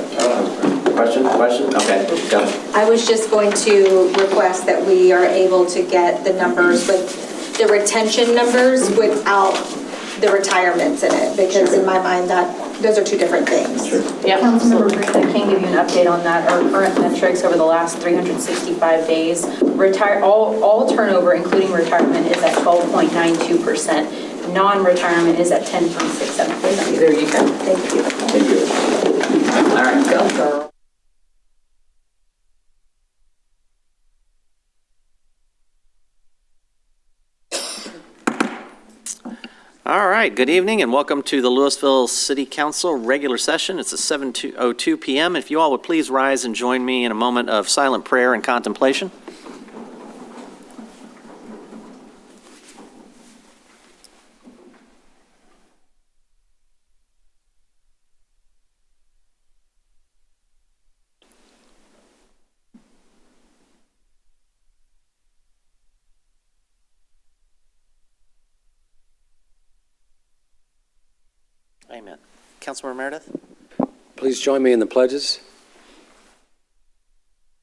Question? Okay, go. I was just going to request that we are able to get the numbers with the retention numbers without the retirements in it, because in my mind those are two different things. Sure. Yeah. Councilmember Green, I can give you an update on that. Our current metrics over the last 365 days, all turnover, including retirement, is at 12.92%. Non-retirement is at 10.67%. There you go. Thank you. Thank you. All right, go. All right, good evening and welcome to the Lewisville City Council regular session. It's a 7:02 p.m. If you all would please rise and join me in a moment of silent prayer and contemplation. Amen. Councilmember Meredith? Please join me in the pledges.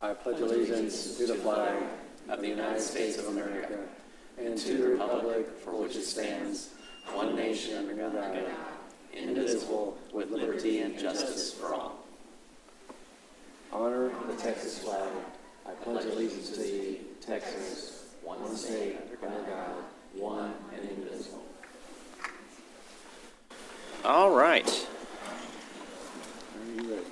I pledge allegiance to the flag of the United States of America and to the republic for which it stands, one nation under God, indivisible, with liberty and justice for all. Honor the Texas flag. I pledge allegiance to thee, Texas, one state under God, one and indivisible. All right. Are you ready?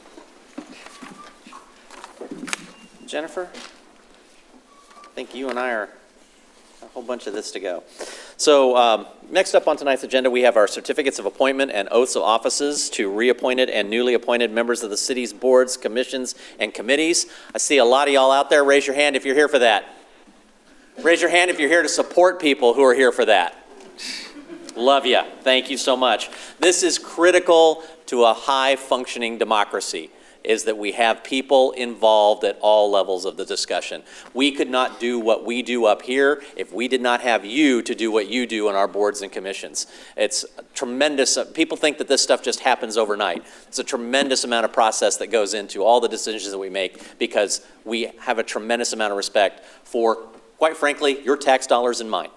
Jennifer, I think you and I are a whole bunch of this to go. So next up on tonight's agenda, we have our certificates of appointment and oaths of offices to reappointed and newly appointed members of the city's boards, commissions, and committees. I see a lot of y'all out there. Raise your hand if you're here for that. Raise your hand if you're here to support people who are here for that. Love ya. Thank you so much. This is critical to a high-functioning democracy, is that we have people involved at all levels of the discussion. We could not do what we do up here if we did not have you to do what you do in our boards and commissions. It's tremendous. People think that this stuff just happens overnight. It's a tremendous amount of process that goes into all the decisions that we make, because we have a tremendous amount of respect for, quite frankly, your tax dollars and mine.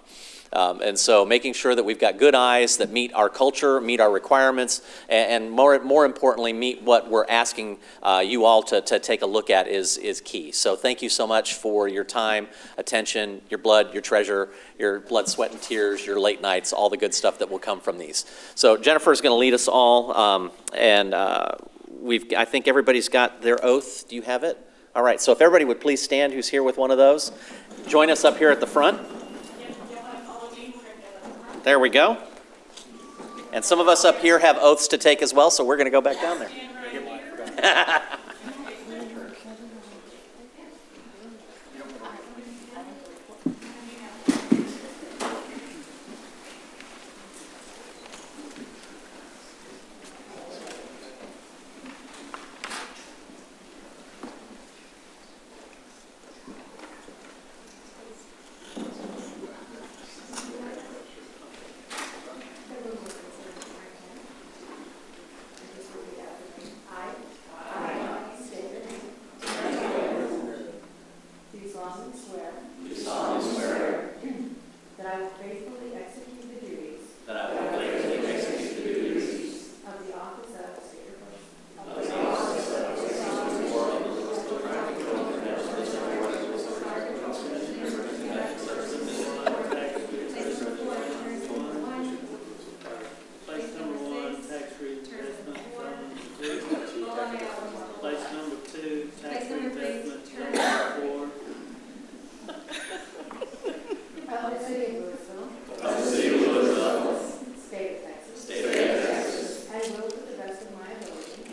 And so making sure that we've got good eyes that meet our culture, meet our requirements, and more importantly, meet what we're asking you all to take a look at is key. So thank you so much for your time, attention, your blood, your treasure, your blood, sweat, and tears, your late nights, all the good stuff that will come from these. So Jennifer's going to lead us all, I think everybody's got their oath. Do you have it? All right, so if everybody would please stand who's here with one of those. Join us up here at the front. There we go. And some of us up here have oaths to take as well, so we're going to go back down there. solemnly swear. That I will faithfully execute the duties. Of the office of State Place number 1, tax reinvestment zone 2. Place number 2, tax reinvestment zone 4. Of the City of Lewisville. State of Texas. And will to the best of my ability.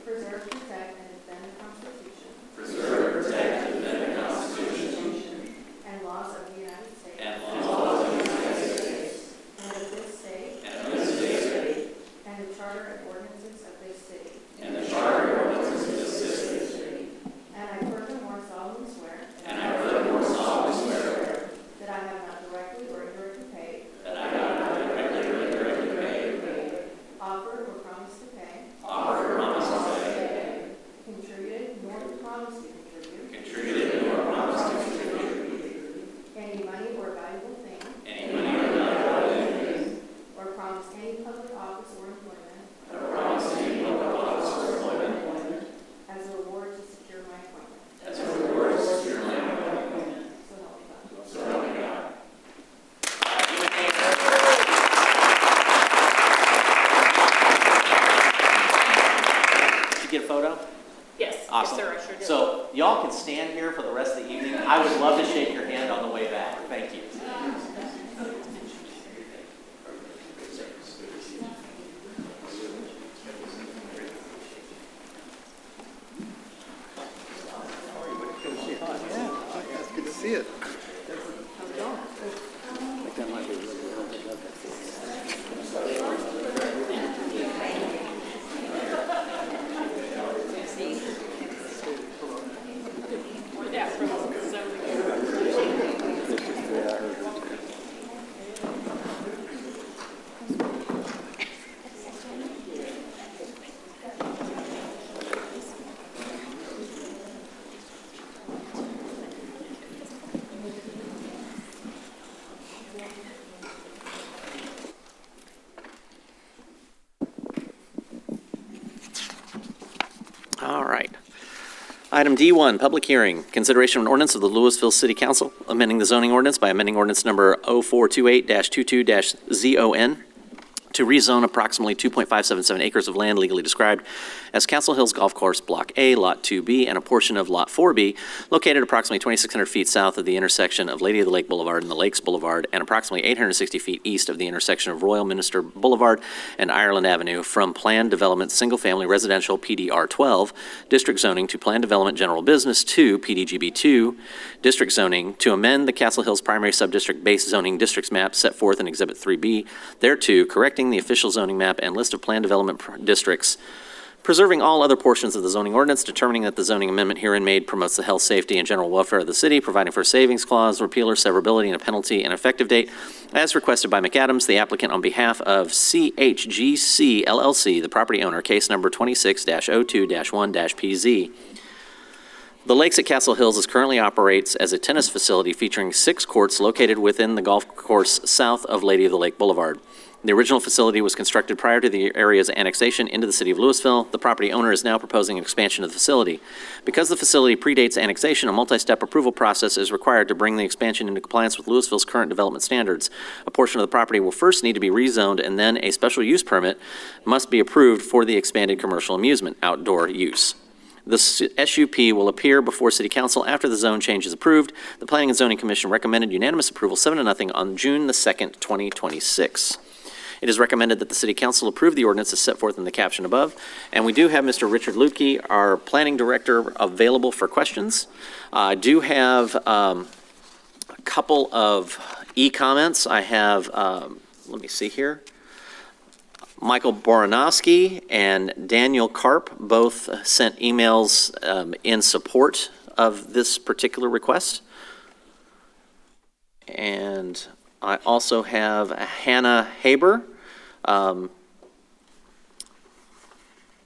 Preserve, protect, and defend the Constitution. And laws of the United States. And of this state. And the charter and ordinances of this city. And I furthermore solemnly swear. That I have not directly or indirectly paid. Offered or promised to pay. Contributed nor promised to contribute. Any money or valuable thing. Or promised any public office or employment. As a reward to secure my appointment. So help me God. Did you get a photo? Yes. Awesome. Yes, sir, I sure did. So y'all can stand here for the rest of the evening. I would love to shake your hand on the way back. Thank you. Good to see it. All right. Item D1, public hearing. Consideration of an ordinance of the Lewisville City Council amending the zoning ordinance by amending ordinance number 0428-22-ZON to rezone approximately 2.577 acres of land legally described as Castle Hills Golf Course Block A, Lot 2B, and a portion of Lot 4B, located approximately 2,600 feet south of the intersection of Lady of the Lake Boulevard and the Lakes Boulevard, and approximately 860 feet east of the intersection of Royal Minister Boulevard and Ireland Avenue, from Planned Development Single Family Residential PDR 12 District Zoning to Planned Development General Business 2 PDGB 2 District Zoning, to amend the Castle Hills Primary Subdistrict Base Zoning Districts map set forth in Exhibit 3B, thereto correcting the official zoning map and list of planned development districts, preserving all other portions of the zoning ordinance, determining that the zoning amendment herein made promotes the health, safety, and general welfare of the city, providing for a savings clause, repeal or severability, and a penalty and effective date, as requested by McAdams, the applicant, on behalf of CHGC LLC, the property owner, case number 26-02-1-PZ. The Lakes at Castle Hills currently operates as a tennis facility featuring 6 courts located within the golf course south of Lady of the Lake Boulevard. The original facility was constructed prior to the area's annexation into the city of Lewisville. The property owner is now proposing an expansion of the facility. Because the facility predates annexation, a multi-step approval process is required to bring the expansion into compliance with Lewisville's current development standards. A portion of the property will first need to be rezoned, and then a special use permit must be approved for the expanded commercial amusement outdoor use. The SUP will appear before City Council after the zone change is approved. The Planning and Zoning Commission recommended unanimous approval 7-0 on June the 2nd, 2026. It is recommended that the City Council approve the ordinance as set forth in the caption above. And we do have Mr. Richard Lutke, our Planning Director, available for questions. I do have a couple of e-comments. I have, let me see here. Michael Boranowski and Daniel Karp both sent emails in support of this particular request. And I also have Hannah Haber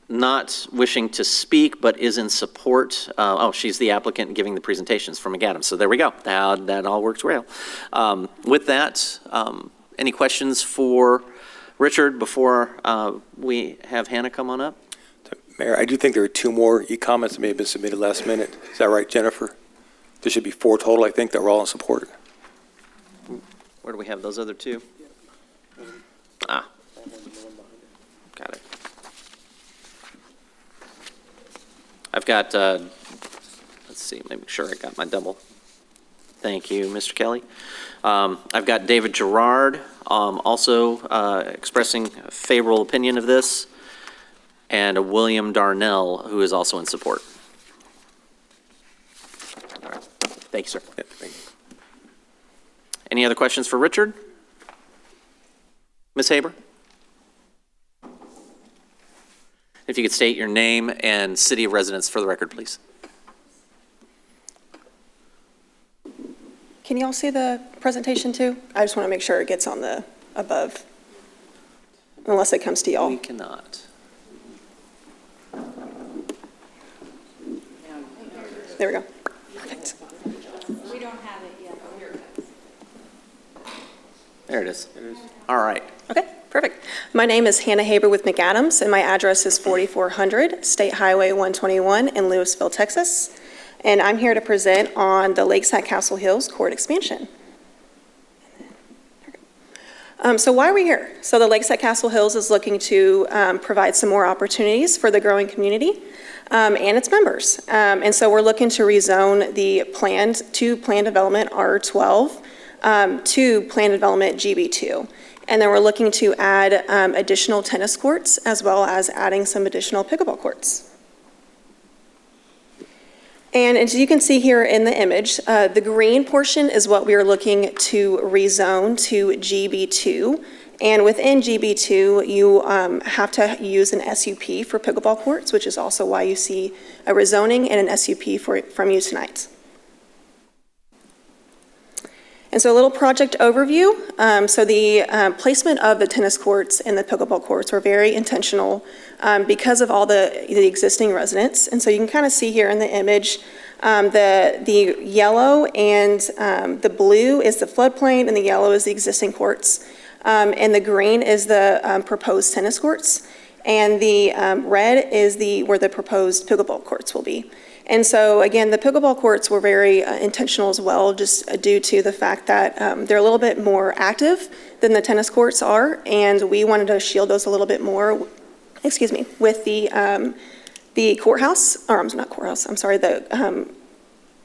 not wishing to speak but is in support. Oh, she's the applicant giving the presentations from McAdams. So there we go. That all works well. With that, any questions for Richard before we have Hannah come on up? Mayor, I do think there are 2 more e-comments that may have been submitted last minute. Is that right, Jennifer? There should be 4 total, I think, that were all in support. Where do we have those other 2? Ah, got it. I've got, let's see, make sure I got my double. Thank you, Mr. Kelly. I've got David Gerard also expressing a favorable opinion of this, and a William Darnell, who is also in support. All right. Thank you, sir. Yeah, thank you. Any other questions for Richard? Ms. Haber? If you could state your name and city of residence for the record, please. Can you all see the presentation too? I just want to make sure it gets on the above, unless it comes to y'all. We cannot. There we go. Perfect. We don't have it yet. Oh, here it is. There it is. All right. Okay, perfect. My name is Hannah Haber with McAdams, and my address is 4400 State Highway 121 in Lewisville, Texas. And I'm here to present on the Lakeside Castle Hills Court expansion. So why are we here? So the Lakeside Castle Hills is looking to provide some more opportunities for the growing community and its members. And so we're looking to rezone the planned development R12 to planned development GB2. And then we're looking to add additional tennis courts as well as adding some additional pickleball courts. And as you can see here in the image, the green portion is what we are looking to rezone to GB2. And within GB2, you have to use an SUP for pickleball courts, which is also why you see a rezoning and an SUP from you tonight. And so a little project overview. So the placement of the tennis courts and the pickleball courts were very intentional because of all the existing residents. And so you can kind of see here in the image, the yellow and the blue is the floodplain and the yellow is the existing courts. And the green is the proposed tennis courts. And the red is where the proposed pickleball courts will be. And so, again, the pickleball courts were very intentional as well, just due to the fact that they're a little bit more active than the tennis courts are, and we wanted to shield those a little bit more, with the courthouse, or not courthouse, I'm sorry,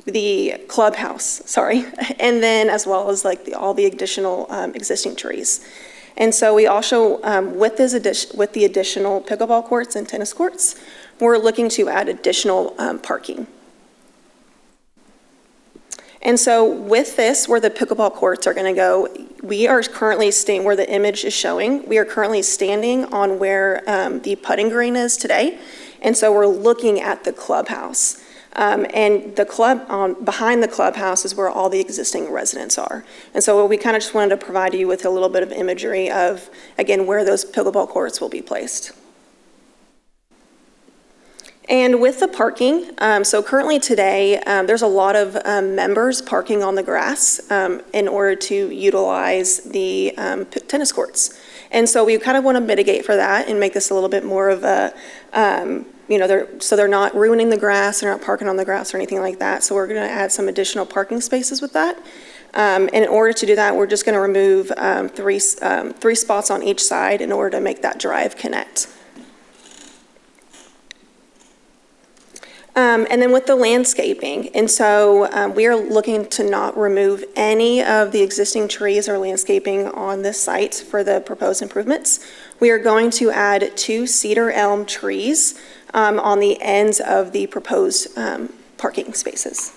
the clubhouse, sorry, and then as well as like all the additional existing trees. And so we also, with the additional pickleball courts and tennis courts, we're looking to add additional parking. And so with this, where the pickleball courts are going to go, we are currently staying where the image is showing. We are currently standing on where the putting green is today. And so we're looking at the clubhouse. And the behind the clubhouse is where all the existing residents are. And so we kind of just wanted to provide you with a little bit of imagery of, again, where those pickleball courts will be placed. And with the parking, so currently today, there's a lot of members parking on the grass in order to utilize the tennis courts. And so we kind of want to mitigate for that and make this a little bit more of a, so they're not ruining the grass, they're not parking on the grass or anything like that. So we're going to add some additional parking spaces with that. And in order to do that, we're just going to remove three spots on each side in order to make that drive connect. And then with the landscaping, and so we are looking to not remove any of the existing trees or landscaping on this site for the proposed improvements. We are going to add 2 cedar elm trees on the ends of the proposed parking spaces.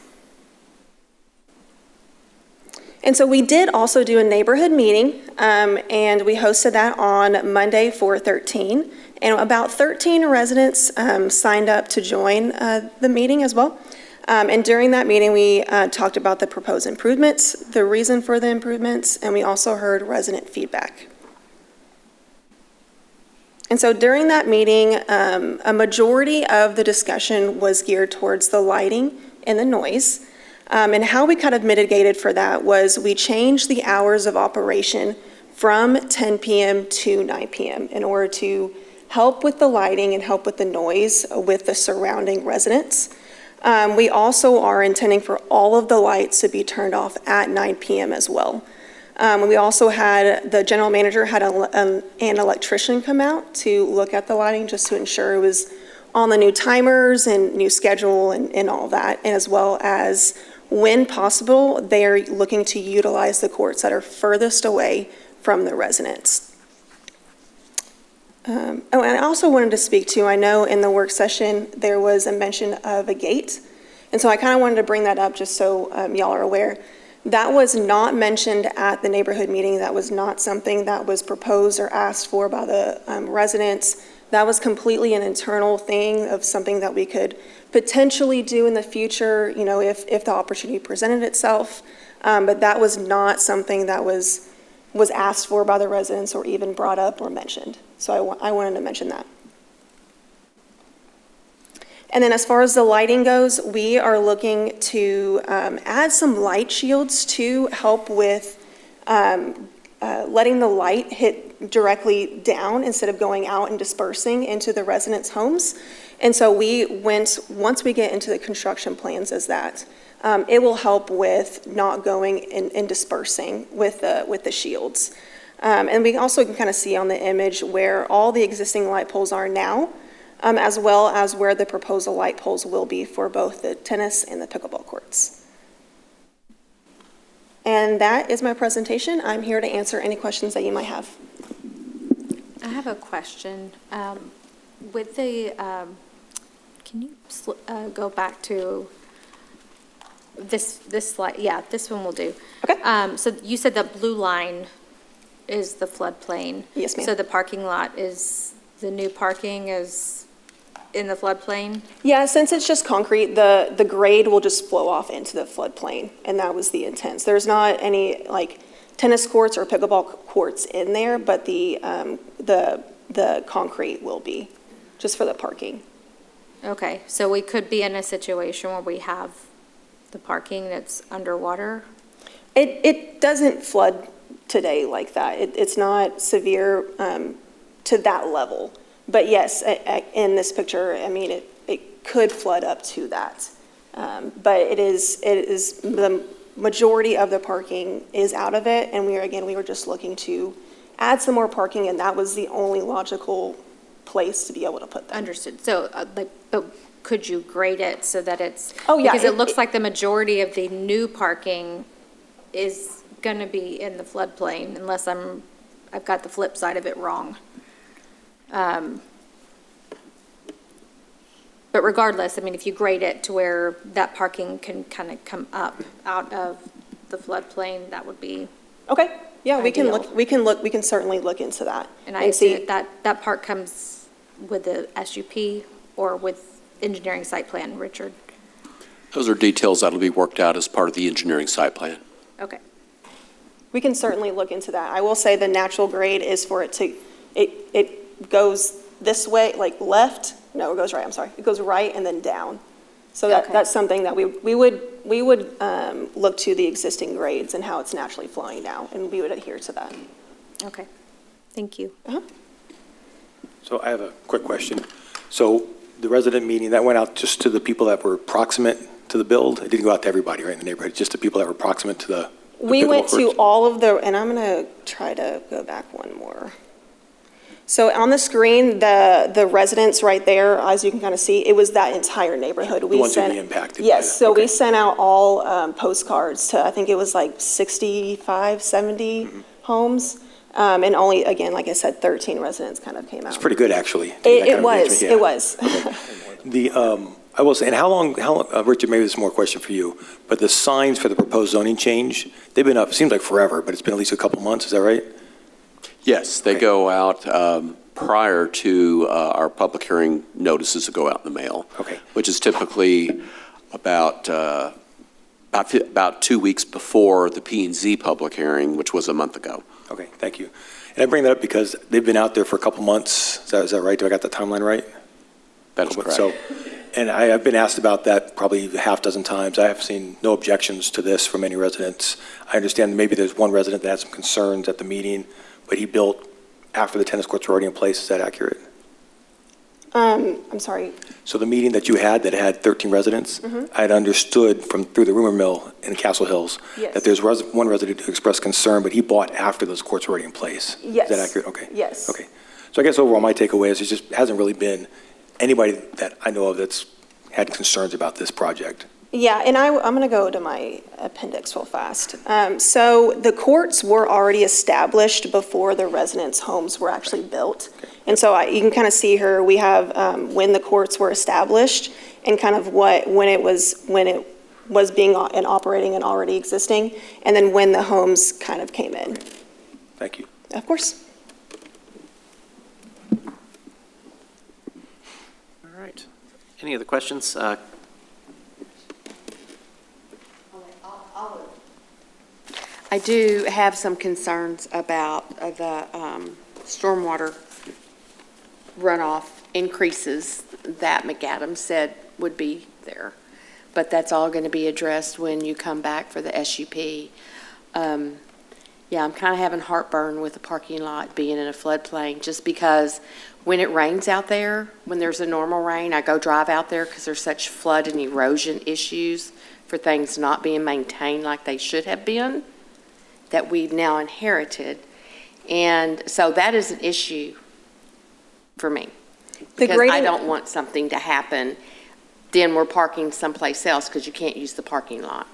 And so we did also do a neighborhood meeting, and we hosted that on Monday, 4/13. And about 13 residents signed up to join the meeting as well. And during that meeting, we talked about the proposed improvements, the reason for the improvements, and we also heard resident feedback. And so during that meeting, a majority of the discussion was geared towards the lighting and the noise. And how we kind of mitigated for that was we changed the hours of operation from 10 p.m. to 9 p.m. in order to help with the lighting and help with the noise with the surrounding residents. We also are intending for all of the lights to be turned off at 9 p.m. as well. We also had, the general manager had an electrician come out to look at the lighting just to ensure it was on the new timers and new schedule and all that, and as well as when possible, they are looking to utilize the courts that are furthest away from the residents. And I also wanted to speak to, I know in the work session, there was a mention of a gate. And so I kind of wanted to bring that up just so y'all are aware. That was not mentioned at the neighborhood meeting. That was not something that was proposed or asked for by the residents. That was completely an internal thing of something that we could potentially do in the future, you know, if the opportunity presented itself. But that was not something that was asked for by the residents or even brought up or mentioned. So I wanted to mention that. And then as far as the lighting goes, we are looking to add some light shields to help with letting the light hit directly down instead of going out and dispersing into the residents' homes. And so once we get into the construction plans as that, it will help with not going and dispersing with the shields. And we also can kind of see on the image where all the existing light poles are now, as well as where the proposal light poles will be for both the tennis and the pickleball courts. And that is my presentation. I'm here to answer any questions that you might have. I have a question. With the, can you go back to this slide? Yeah, this one will do. Okay. So you said the blue line is the floodplain. Yes, ma'am. So the parking lot is, the new parking is in the floodplain? Yeah, since it's just concrete, the grade will just flow off into the floodplain, and that was the intent. There's not any like tennis courts or pickleball courts in there, but the concrete will be just for the parking. Okay, so we could be in a situation where we have the parking that's underwater? It doesn't flood today like that. It's not severe to that level. But yes, in this picture, I mean, it could flood up to that. But it is the majority of the parking is out of it. And we were just looking to add some more parking, and that was the only logical place to be able to put that. Understood. So, but could you grade it so that it's? Oh, yeah. Because it looks like the majority of the new parking is going to be in the floodplain, unless I've got the flip side of it wrong. But regardless, I mean, if you grade it to where that parking can kind of come up out of the floodplain, that would be okay. Yeah, ideal. we can certainly look into that. And I see that part comes with the SUP or with engineering site plan, Richard. Those are details that'll be worked out as part of the engineering site plan. Okay. We can certainly look into that. I will say the natural grade is for it to, it goes this way, like left. No, it goes right. I'm sorry. It goes right and then down. So that's something that we would look to the existing grades and how it's naturally flowing now, and we would adhere to that. Okay. Thank you. So I have a quick question. So the resident meeting, that went out just to the people that were proximate to the build? It didn't go out to everybody, right, in the neighborhood, just the people that were proximate to the we went to all of the, and I'm going to try to go back one more. So on the screen, the residents right there, as you can kind of see, it was that entire neighborhood. The ones who be impacted. Yes, so we sent out all postcards to, I think it was like 65, 70 homes. And only, again, like I said, 13 residents kind of came out. It's pretty good, actually. It was. I will say, and how long, Richard, maybe this is more a question for you, but the signs for the proposed zoning change, they've been up, it seems like forever, but it's been at least a couple months, is that right? Yes, they go out prior to our public hearing notices that go out in the mail. Okay. Which is typically about 2 weeks before the P&Z public hearing, which was a month ago. Okay, thank you. And I bring that up because they've been out there for a couple months. Is that right? Do I got the timeline right? That is correct. So, and I've been asked about that probably a half dozen times. I have seen no objections to this from any residents. I understand maybe there's one resident that had some concerns at the meeting, but he built after the tennis courts were already in place. Is that accurate? I'm sorry. So the meeting that you had that had 13 residents, I had understood through the rumor mill in Castle Hills Yes. that there's one resident who expressed concern, but he bought after those courts were already in place. Yes. Is that accurate? Okay. Yes. Okay. So I guess overall my takeaway is there just hasn't really been anybody that I know of that's had concerns about this project. Yeah, and I'm going to go to my appendix real fast. So the courts were already established before the residents' homes were actually built. And so you can kind of see here, we have when the courts were established and kind of when it was being and operating and already existing, and then when the homes kind of came in. Thank you. Of course. All right. Any other questions? I do have some concerns about the stormwater runoff increases that McAdams said would be there. But that's all going to be addressed when you come back for the SUP. Yeah, I'm kind of having heartburn with the parking lot being in a floodplain just because when it rains out there, when there's a normal rain, I go drive out there because there's such flood and erosion issues for things not being maintained like they should have been that we've now inherited. And so that is an issue for me. Because I don't want something to happen, then we're parking someplace else because you can't use the parking lot.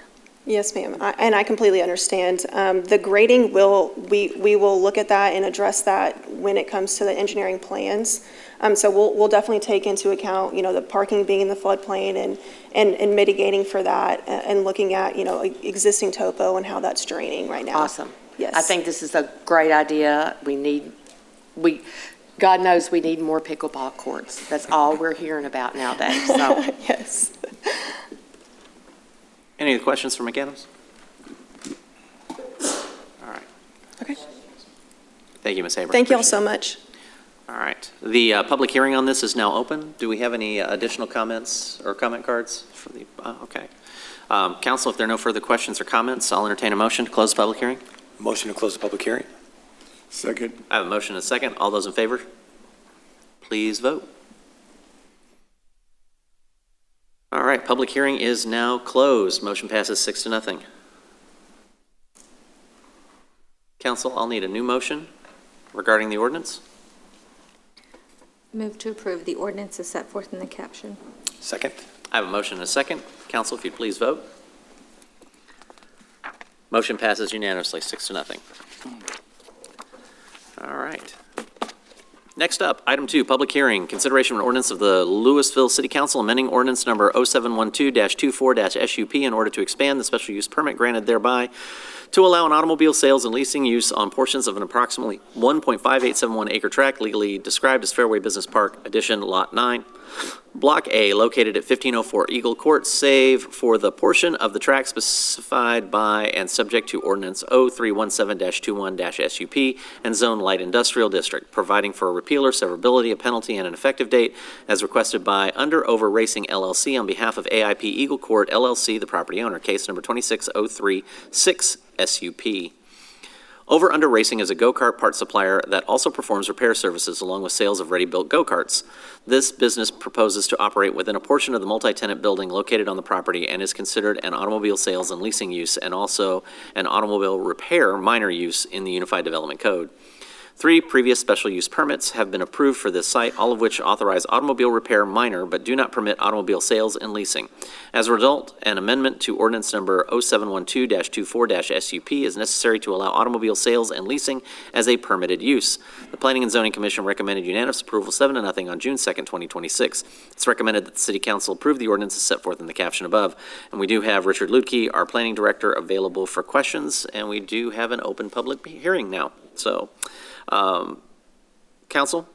Yes, ma'am, and I completely understand. The grading we will look at that and address that when it comes to the engineering plans. So we'll definitely take into account, the parking being in the floodplain and mitigating for that and looking at, existing topo and how that's draining right now. Awesome. Yes. I think this is a great idea. God knows we need more pickleball courts. That's all we're hearing about nowadays, so. Yes. Any other questions for McAdams? All right. Okay. Thank you, Ms. Haber. Thank you all so much. All right. The public hearing on this is now open. Do we have any additional comments or comment cards for the, okay. Council, if there are no further questions or comments, I'll entertain a motion to close the public hearing. Motion to close the public hearing. Second. I have a motion and a second. All those in favor, please vote. All right, public hearing is now closed. Motion passes 6-0. Council, I'll need a new motion regarding the ordinance. Move to approve the ordinance as set forth in the caption. Second. I have a motion and a second. Council, if you'd please vote. Motion passes unanimously, 6-0. All right. Next up, item 2, public hearing, consideration of an ordinance of the Lewisville City Council amending ordinance number 0712-24-SUP in order to expand the special use permit granted thereby to allow an automobile sales and leasing use on portions of an approximately 1.5871 acre tract legally described as Fairway Business Park Addition Lot 9, Block A, located at 1504 Eagle Court, save for the portion of the tract specified by and subject to ordinance 0317-21-SUP and Zone Light Industrial District, providing for a repeal or severability, a penalty, and an effective date as requested by Under Over Racing LLC on behalf of AIP Eagle Court LLC, the property owner, case number 26036 SUP. Over Under Racing is a go-kart part supplier that also performs repair services along with sales of ready-built go-karts. This business proposes to operate within a portion of the multi-tenant building located on the property and is considered an automobile sales and leasing use and also an automobile repair minor use in the Unified Development Code. 3 previous special use permits have been approved for this site, all of which authorize automobile repair minor but do not permit automobile sales and leasing. As a result, an amendment to ordinance number 0712-24-SUP is necessary to allow automobile sales and leasing as a permitted use. The Planning and Zoning Commission recommended unanimous approval 7-0 on June 2nd, 2026. It's recommended that the City Council approve the ordinance as set forth in the caption above. And we do have Richard Ludke, our Planning Director, available for questions, and we do have an open public hearing now. So, Council?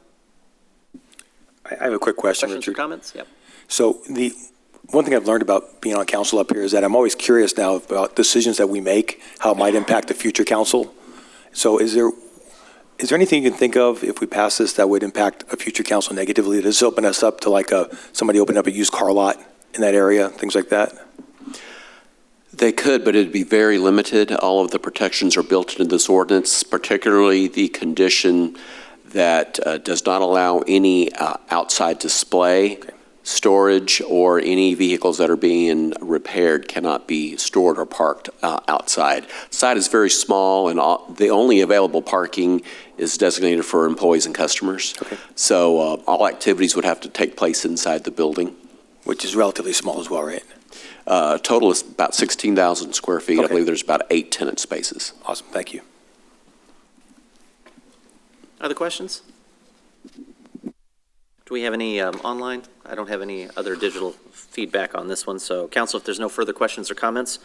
I have a quick question, Questions Richard. or comments? Yep. So the one thing I've learned about being on council up here is that I'm always curious now about decisions that we make, how it might impact the future council. So is there, Is there anything you can think of if we pass this that would impact a future council negatively? Does this open us up to like somebody opening up a used car lot in that area, things like that? They could, but it'd be very limited. All of the protections are built into this ordinance, particularly the condition that does not allow any outside display, storage, or any vehicles that are being repaired cannot be stored or parked outside. The site is very small, and the only available parking is designated for employees and customers. Okay. So all activities would have to take place inside the building. Which is relatively small as well, right? Total is about 16,000 square feet. Okay. I believe there's about 8 tenant spaces. Awesome, thank you. Other questions? Do we have any online? I don't have any other digital feedback on this one. So, council, if there's no further questions or comments,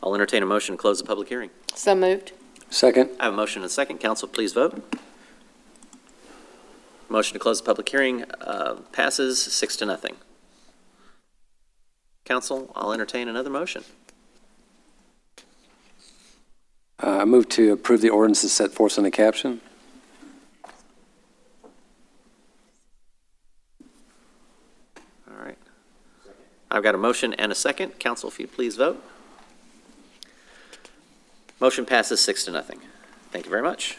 I'll entertain a motion to close the public hearing. So moved. Second. I have a motion and a second. Council, please vote. Motion to close the public hearing passes 6-0. Council, I'll entertain another motion. I move to approve the ordinances set forth in the caption. All right. I've got a motion and a second. Council, if you'd please vote. Motion passes 6-0. Thank you very much.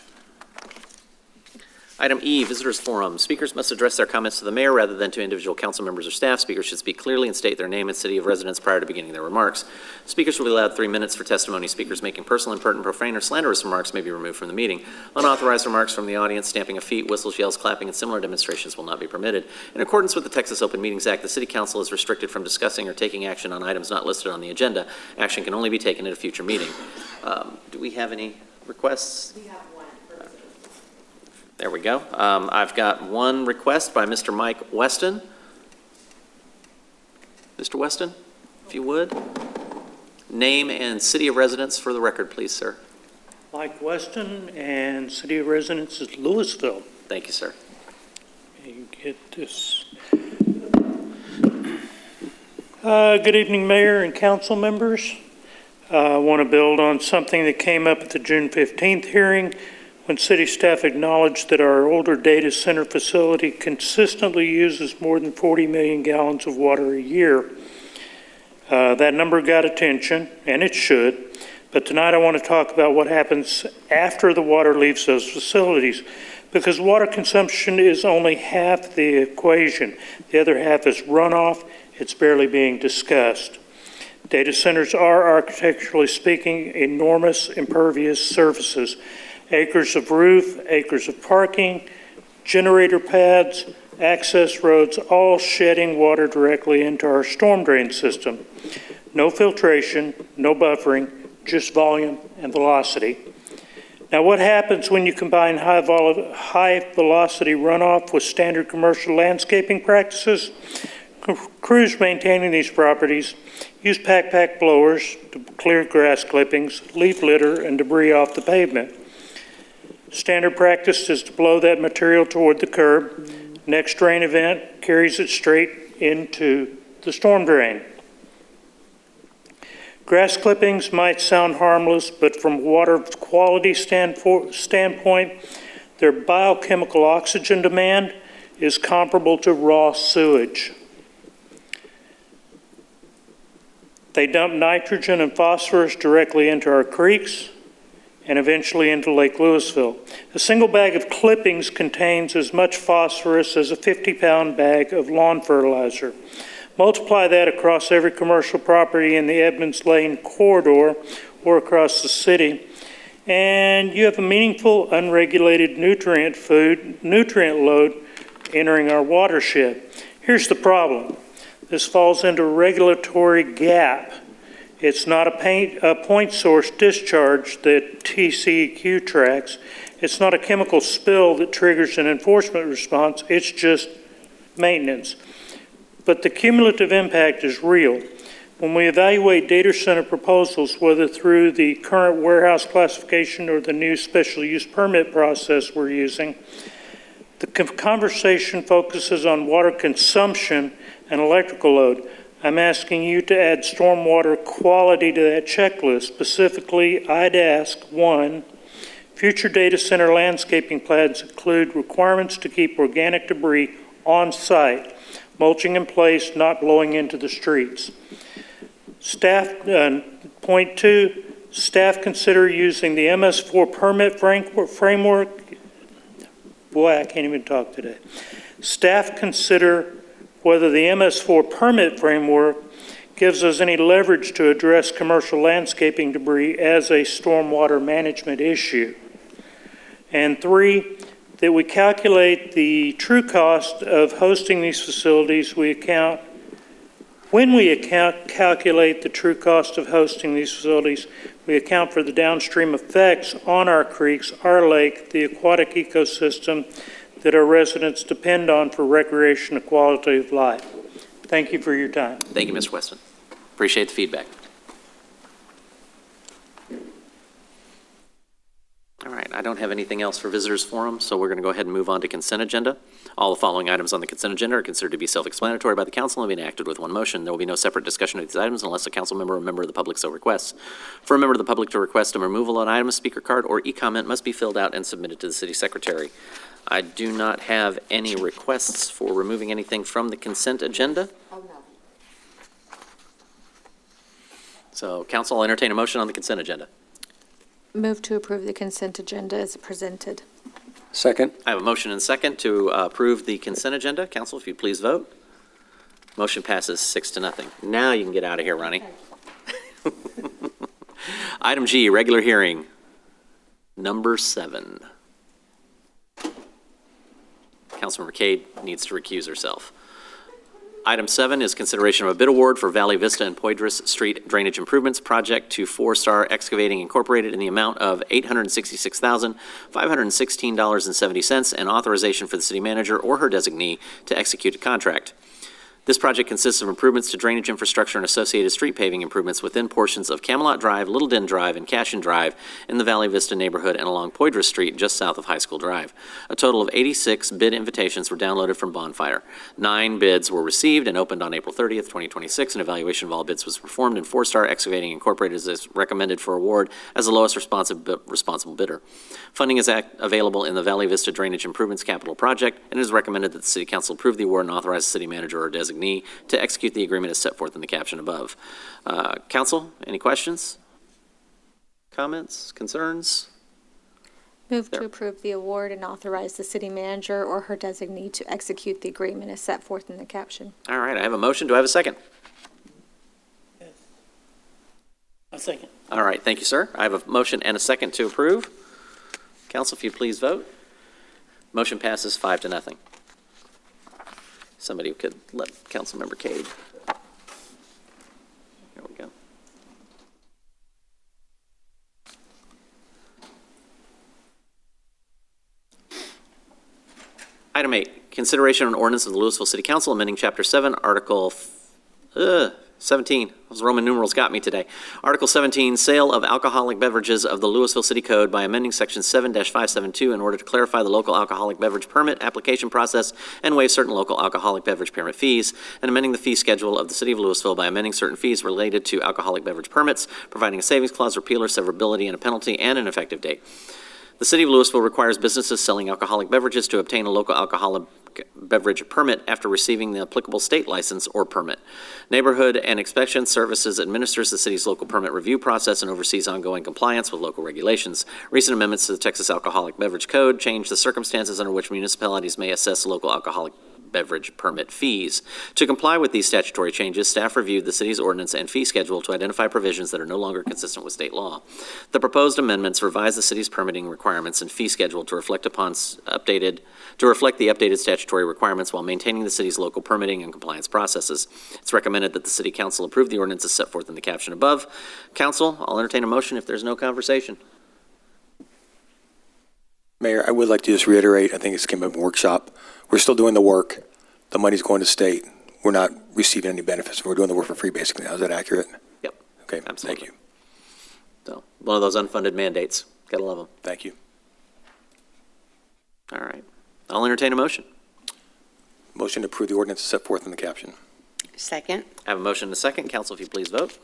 Item E, Visitors Forum. Speakers must address their comments to the mayor rather than to individual council members or staff. Speakers should speak clearly and state their name and city of residence prior to beginning their remarks. Speakers will be allowed 3 minutes for testimony. Speakers making personal, impertinent, profane, or slanderous remarks may be removed from the meeting. Unauthorized remarks from the audience, stamping of feet, whistles, yells, clapping, and similar demonstrations will not be permitted. In accordance with the Texas Open Meetings Act, the City Council is restricted from discussing or taking action on items not listed on the agenda. Action can only be taken at a future meeting. Do we have any requests? We have one. There we go. I've got one request by Mr. Mike Weston. Mr. Weston, if you would. Name and city of residence for the record, please, sir. Mike Weston, and city of residence is Lewisville. Thank you, sir. Let me get this. Good evening, Mayor and council members. I want to build on something that came up at the June 15th hearing when city staff acknowledged that our older data center facility consistently uses more than 40 million gallons of water a year. That number got attention, and it should, but tonight I want to talk about what happens after the water leaves those facilities, because water consumption is only half the equation. The other half is runoff. It's barely being discussed. Data centers are, architecturally speaking, enormous impervious surfaces. Acres of roof, acres of parking, generator pads, access roads, all shedding water directly into our storm drain system. No filtration, no buffering, just volume and velocity. Now, what happens when you combine high velocity runoff with standard commercial landscaping practices? Crews maintaining these properties use pack blowers to clear grass clippings, leaf litter, and debris off the pavement. Standard practice is to blow that material toward the curb. Next rain event carries it straight into the storm drain. Grass clippings might sound harmless, but from water quality standpoint, their biochemical oxygen demand is comparable to raw sewage. They dump nitrogen and phosphorus directly into our creeks and eventually into Lake Lewisville. A single bag of clippings contains as much phosphorus as a 50-pound bag of lawn fertilizer. Multiply that across every commercial property in the Edmonds Lane corridor or across the city, and you have a meaningful, unregulated nutrient load entering our watershed. Here's the problem. This falls into a regulatory gap. It's not a point source discharge that TCEQ tracks. It's not a chemical spill that triggers an enforcement response. It's just maintenance. But the cumulative impact is real. When we evaluate data center proposals, whether through the current warehouse classification or the new special use permit process we're using, the conversation focuses on water consumption and electrical load. I'm asking you to add stormwater quality to that checklist. Specifically, I'd ask, 1, Future data center landscaping plans include requirements to keep organic debris on site, mulching in place, not blowing into the streets. Staff, point 2, staff consider using the MS4 permit framework. Boy, I can't even talk today. Staff consider whether the MS4 permit framework gives us any leverage to address commercial landscaping debris as a stormwater management issue. And 3, that we calculate the true cost of hosting these facilities. When we calculate the true cost of hosting these facilities, we account for the downstream effects on our creeks, our lake, the aquatic ecosystem that our residents depend on for recreation and quality of life. Thank you for your time. Thank you, Mr. Westman. Appreciate the feedback. All right, I don't have anything else for visitors forum, so we're going to go ahead and move on to consent agenda. All the following items on the consent agenda are considered to be self-explanatory by the council and being acted with one motion. There will be no separate discussion of these items unless a council member or member of the public so requests. For a member of the public to request a removal of an item, a speaker card or e-comment must be filled out and submitted to the city secretary. I do not have any requests for removing anything from the consent agenda. Oh, no. So, council, I'll entertain a motion on the consent agenda. Move to approve the consent agenda as presented. Second. I have a motion and a second to approve the consent agenda. Council, if you please vote. Motion passes 6-0. Now you can get out of here, Ronnie. Item G, regular hearing, number 7. Councilmember Cade needs to recuse herself. Item 7 is consideration of a bid award for Valley Vista and Poydras Street Drainage Improvements Project to 4-Star Excavating Incorporated in the amount of $866,516.70 and authorization for the city manager or her designee to execute a contract. This project consists of improvements to drainage infrastructure and associated street paving improvements within portions of Camelot Drive, Little Den Drive, and Cashin Drive in the Valley Vista neighborhood and along Poydras Street just south of High School Drive. A total of 86 bid invitations were downloaded from Bonfire. 9 bids were received and opened on April 30th, 2026. An evaluation of all bids was performed, and 4-Star Excavating Incorporated is recommended for award as the lowest responsible bidder. Funding is available in the Valley Vista Drainage Improvements Capital Project, and it is recommended that the City Council approve the award and authorize the city manager or designee to execute the agreement as set forth in the caption above. Council, any questions? Comments? Concerns? Move to approve the award and authorize the city manager or her designee to execute the agreement as set forth in the caption. All right, I have a motion. Do I have a second? A second. All right, thank you, sir. I have a motion and a second to approve. Council, if you please vote. Motion passes 5-0. Somebody could let Councilmember Cade. There we go. Item 8, consideration of an ordinance of the Lewisville City Council amending Chapter 7, Article 17. Those Roman numerals got me today. Article 17, sale of alcoholic beverages of the Lewisville City Code by amending Section 7-572 in order to clarify the local alcoholic beverage permit application process and waive certain local alcoholic beverage permit fees, and amending the fee schedule of the City of Lewisville by amending certain fees related to alcoholic beverage permits, providing a savings clause, repeal or severability, and a penalty, and an effective date. The City of Lewisville requires businesses selling alcoholic beverages to obtain a local alcoholic beverage permit after receiving the applicable state license or permit. Neighborhood and Inspection Services administers the city's local permit review process and oversees ongoing compliance with local regulations. Recent amendments to the Texas Alcoholic Beverage Code change the circumstances under which municipalities may assess local alcoholic beverage permit fees. To comply with these statutory changes, staff reviewed the city's ordinance and fee schedule to identify provisions that are no longer consistent with state law. The proposed amendments revise the city's permitting requirements and fee schedule to reflect the updated statutory requirements while maintaining the city's local permitting and compliance processes. It's recommended that the City Council approve the ordinance as set forth in the caption above. Council, I'll entertain a motion if there's no conversation. Mayor, I would like to just reiterate, I think it's came up in workshop. We're still doing the work. The money's going to state. We're not receiving any benefits. We're doing the work for free, basically. Now, is that accurate? Yep. Okay, Absolutely. thank you. So, one of those unfunded mandates. Gotta love them. Thank you. All right. I'll entertain a motion. Motion to approve the ordinance set forth in the caption. Second. I have a motion and a second. Council, if you please vote.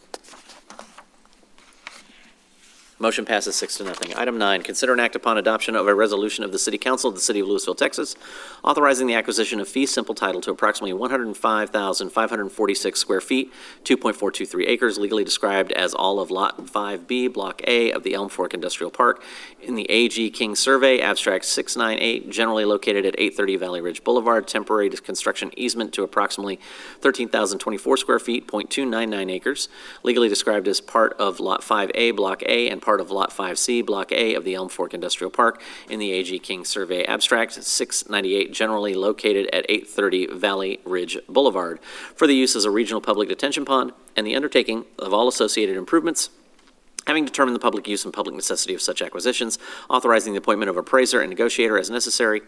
Motion passes 6-0. Item 9, consider and act upon adoption of a resolution of the City Council of the City of Lewisville, Texas, authorizing the acquisition of fee simple title to approximately 105,546 square feet, 2.423 acres, legally described as all of Lot 5B, Block A of the Elm Fork Industrial Park in the A.G. King Survey, Abstract 698, generally located at 830 Valley Ridge Boulevard, temporary construction easement to approximately 13,024 square feet, 0.299 acres, legally described as part of Lot 5A, Block A, and part of Lot 5C, Block A of the Elm Fork Industrial Park in the A.G. King Survey, Abstract 698, generally located at 830 Valley Ridge Boulevard, for the use as a regional public detention pond and the undertaking of all associated improvements. Having determined the public use and public necessity of such acquisitions, authorizing the appointment of appraiser and negotiator as necessary,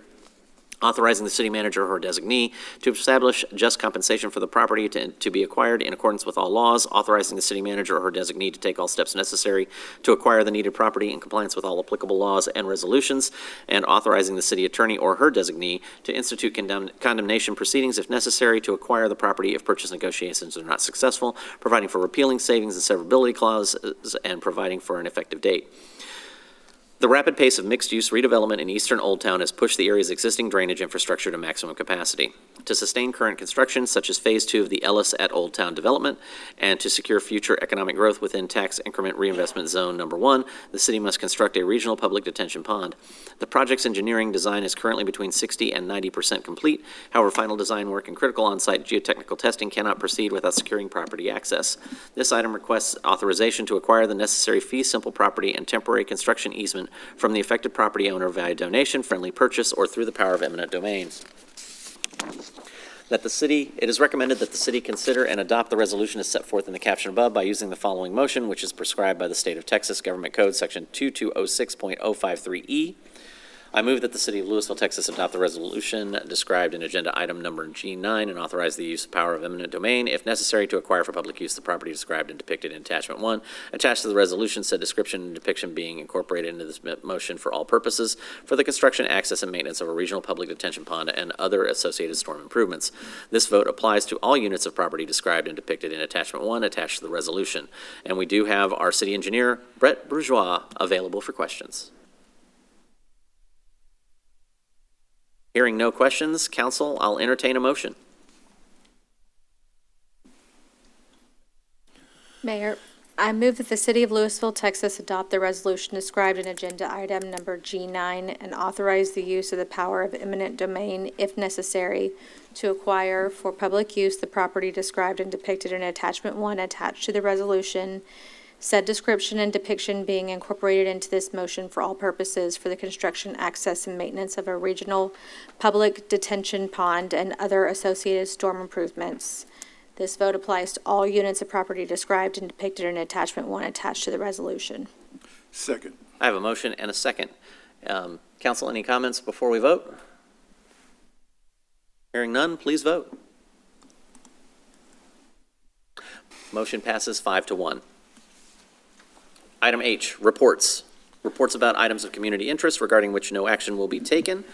authorizing the city manager or designee to establish just compensation for the property to be acquired in accordance with all laws, authorizing the city manager or her designee to take all steps necessary to acquire the needed property in compliance with all applicable laws and resolutions, and authorizing the city attorney or her designee to institute condemnation proceedings if necessary to acquire the property if purchase negotiations are not successful, providing for repealing savings and severability clauses, and providing for an effective date. The rapid pace of mixed-use redevelopment in eastern Old Town has pushed the area's existing drainage infrastructure to maximum capacity. To sustain current construction, such as Phase 2 of the Ellis at Old Town development, and to secure future economic growth within Tax Increment Reinvestment Zone Number 1, the city must construct a regional public detention pond. The project's engineering design is currently between 60% and 90% complete. However, final design work and critical on-site geotechnical testing cannot proceed without securing property access. This item requests authorization to acquire the necessary fee simple property and temporary construction easement from the affected property owner via donation, friendly purchase, or through the power of eminent domain. It is recommended that the city consider and adopt the resolution as set forth in the caption above by using the following motion, which is prescribed by the State of Texas Government Code Section 2206.053E. I move that the City of Lewisville, Texas adopt the resolution described in agenda item number G9 and authorize the use of power of eminent domain, if necessary, to acquire for public use the property described and depicted in attachment 1. Attached to the resolution, said description and depiction being incorporated into this motion for all purposes for the construction, access, and maintenance of a regional public detention pond and other associated storm improvements. This vote applies to all units of property described and depicted in attachment 1 attached to the resolution. And we do have our city engineer, Brett Bourgeois, available for questions. Hearing no questions, council, I'll entertain a motion. Mayor, I move that the City of Lewisville, Texas adopt the resolution described in agenda item number G9 and authorize the use of the power of eminent domain, if necessary, to acquire for public use the property described and depicted in attachment 1 attached to the resolution, said description and depiction being incorporated into this motion for all purposes for the construction, access, and maintenance of a regional public detention pond and other associated storm improvements. This vote applies to all units of property described and depicted in attachment 1 attached to the resolution. Second. I have a motion and a second. Council, any comments before we vote? Hearing none, please vote. Motion passes 5-1. Item H, reports. Reports about items of community interest regarding which no action will be taken.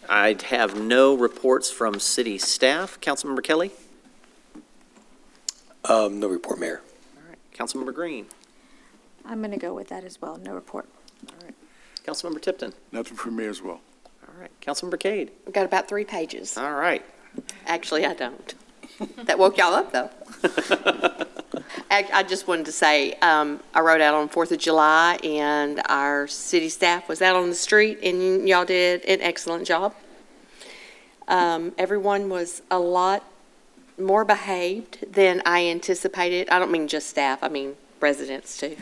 I have no reports from city staff. Councilmember Kelly? No report, Mayor. All right. Councilmember Green? I'm going to go with that as well. No report. All right. Councilmember Tipton? Nothing from me as well. All right. Councilmember Cade? We've got about 3 pages. All right. Actually, I don't. That woke y'all up, though. I just wanted to say, I rode out on 4th of July, and our city staff was out on the street, and y'all did an excellent job. Everyone was a lot more behaved than I anticipated. I don't mean just staff, I mean residents, too.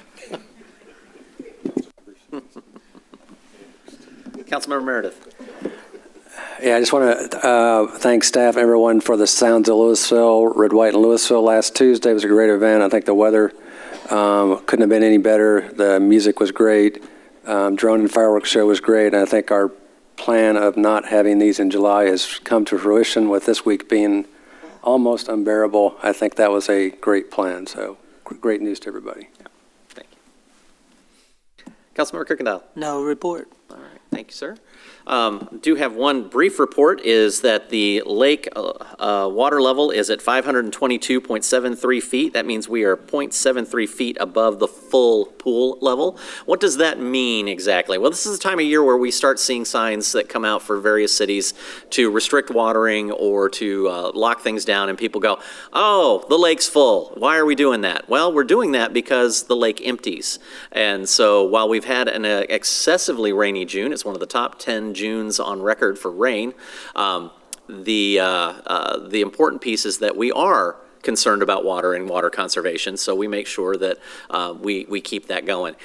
Councilmember Meredith? Yeah, I just want to thank staff, everyone, for the Sounds of Lewisville, Red, White, and Lewisville last Tuesday. Was a great event. I think the weather couldn't have been any better. The music was great. Drone and fireworks show was great. And I think our plan of not having these in July has come to fruition, with this week being almost unbearable. I think that was a great plan. So great news to everybody. Yeah. Thank you. Councilmember Kirkendall? No report. All right. Thank you, sir. Do have one brief report, is that the lake water level is at 522.73 feet. That means we are 0.73 feet above the full pool level. What does that mean exactly? Well, this is the time of year where we start seeing signs that come out for various cities to restrict watering or to lock things down, and people go, oh, the lake's full. Why are we doing that? Well, we're doing that because the lake empties. And so while we've had an excessively rainy June, it's one of the top 10 Junes on record for rain, the important piece is that we are concerned about water and water conservation, so we make sure that we keep that going.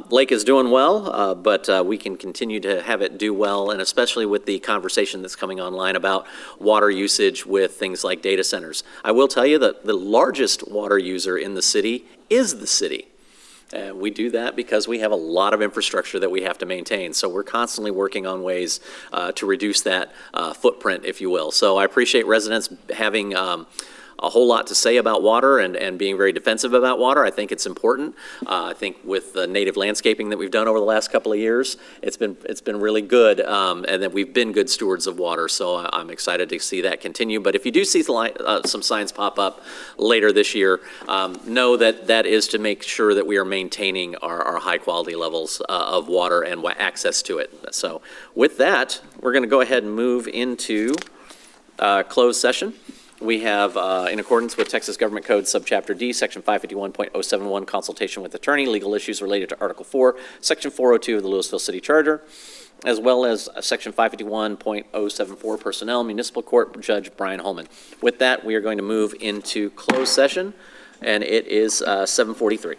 Lake is doing well, but we can continue to have it do well, and especially with the conversation that's coming online about water usage with things like data centers. I will tell you that the largest water user in the city is the city. We do that because we have a lot of infrastructure that we have to maintain. So we're constantly working on ways to reduce that footprint, if you will. So I appreciate residents having a whole lot to say about water and being very defensive about water. I think it's important. I think with the native landscaping that we've done over the last couple of years, it's been really good, and that we've been good stewards of water. So I'm excited to see that continue. But if you do see some signs pop up later this year, know that that is to make sure that we are maintaining our high quality levels of water and access to it. So with that, we're going to go ahead and move into closed session. We have, in accordance with Texas Government Code Subchapter D, Section 551.071, consultation with attorney, legal issues related to Article 4, Section 402 of the Lewisville City Charter, as well as Section 551.074, personnel, municipal court Judge Brian Holman. With that, we are going to move into closed session, and it is 7:43.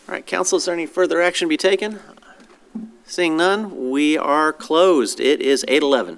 All right, council, is there any further action to be taken? Seeing none, we are closed. It is 8:11.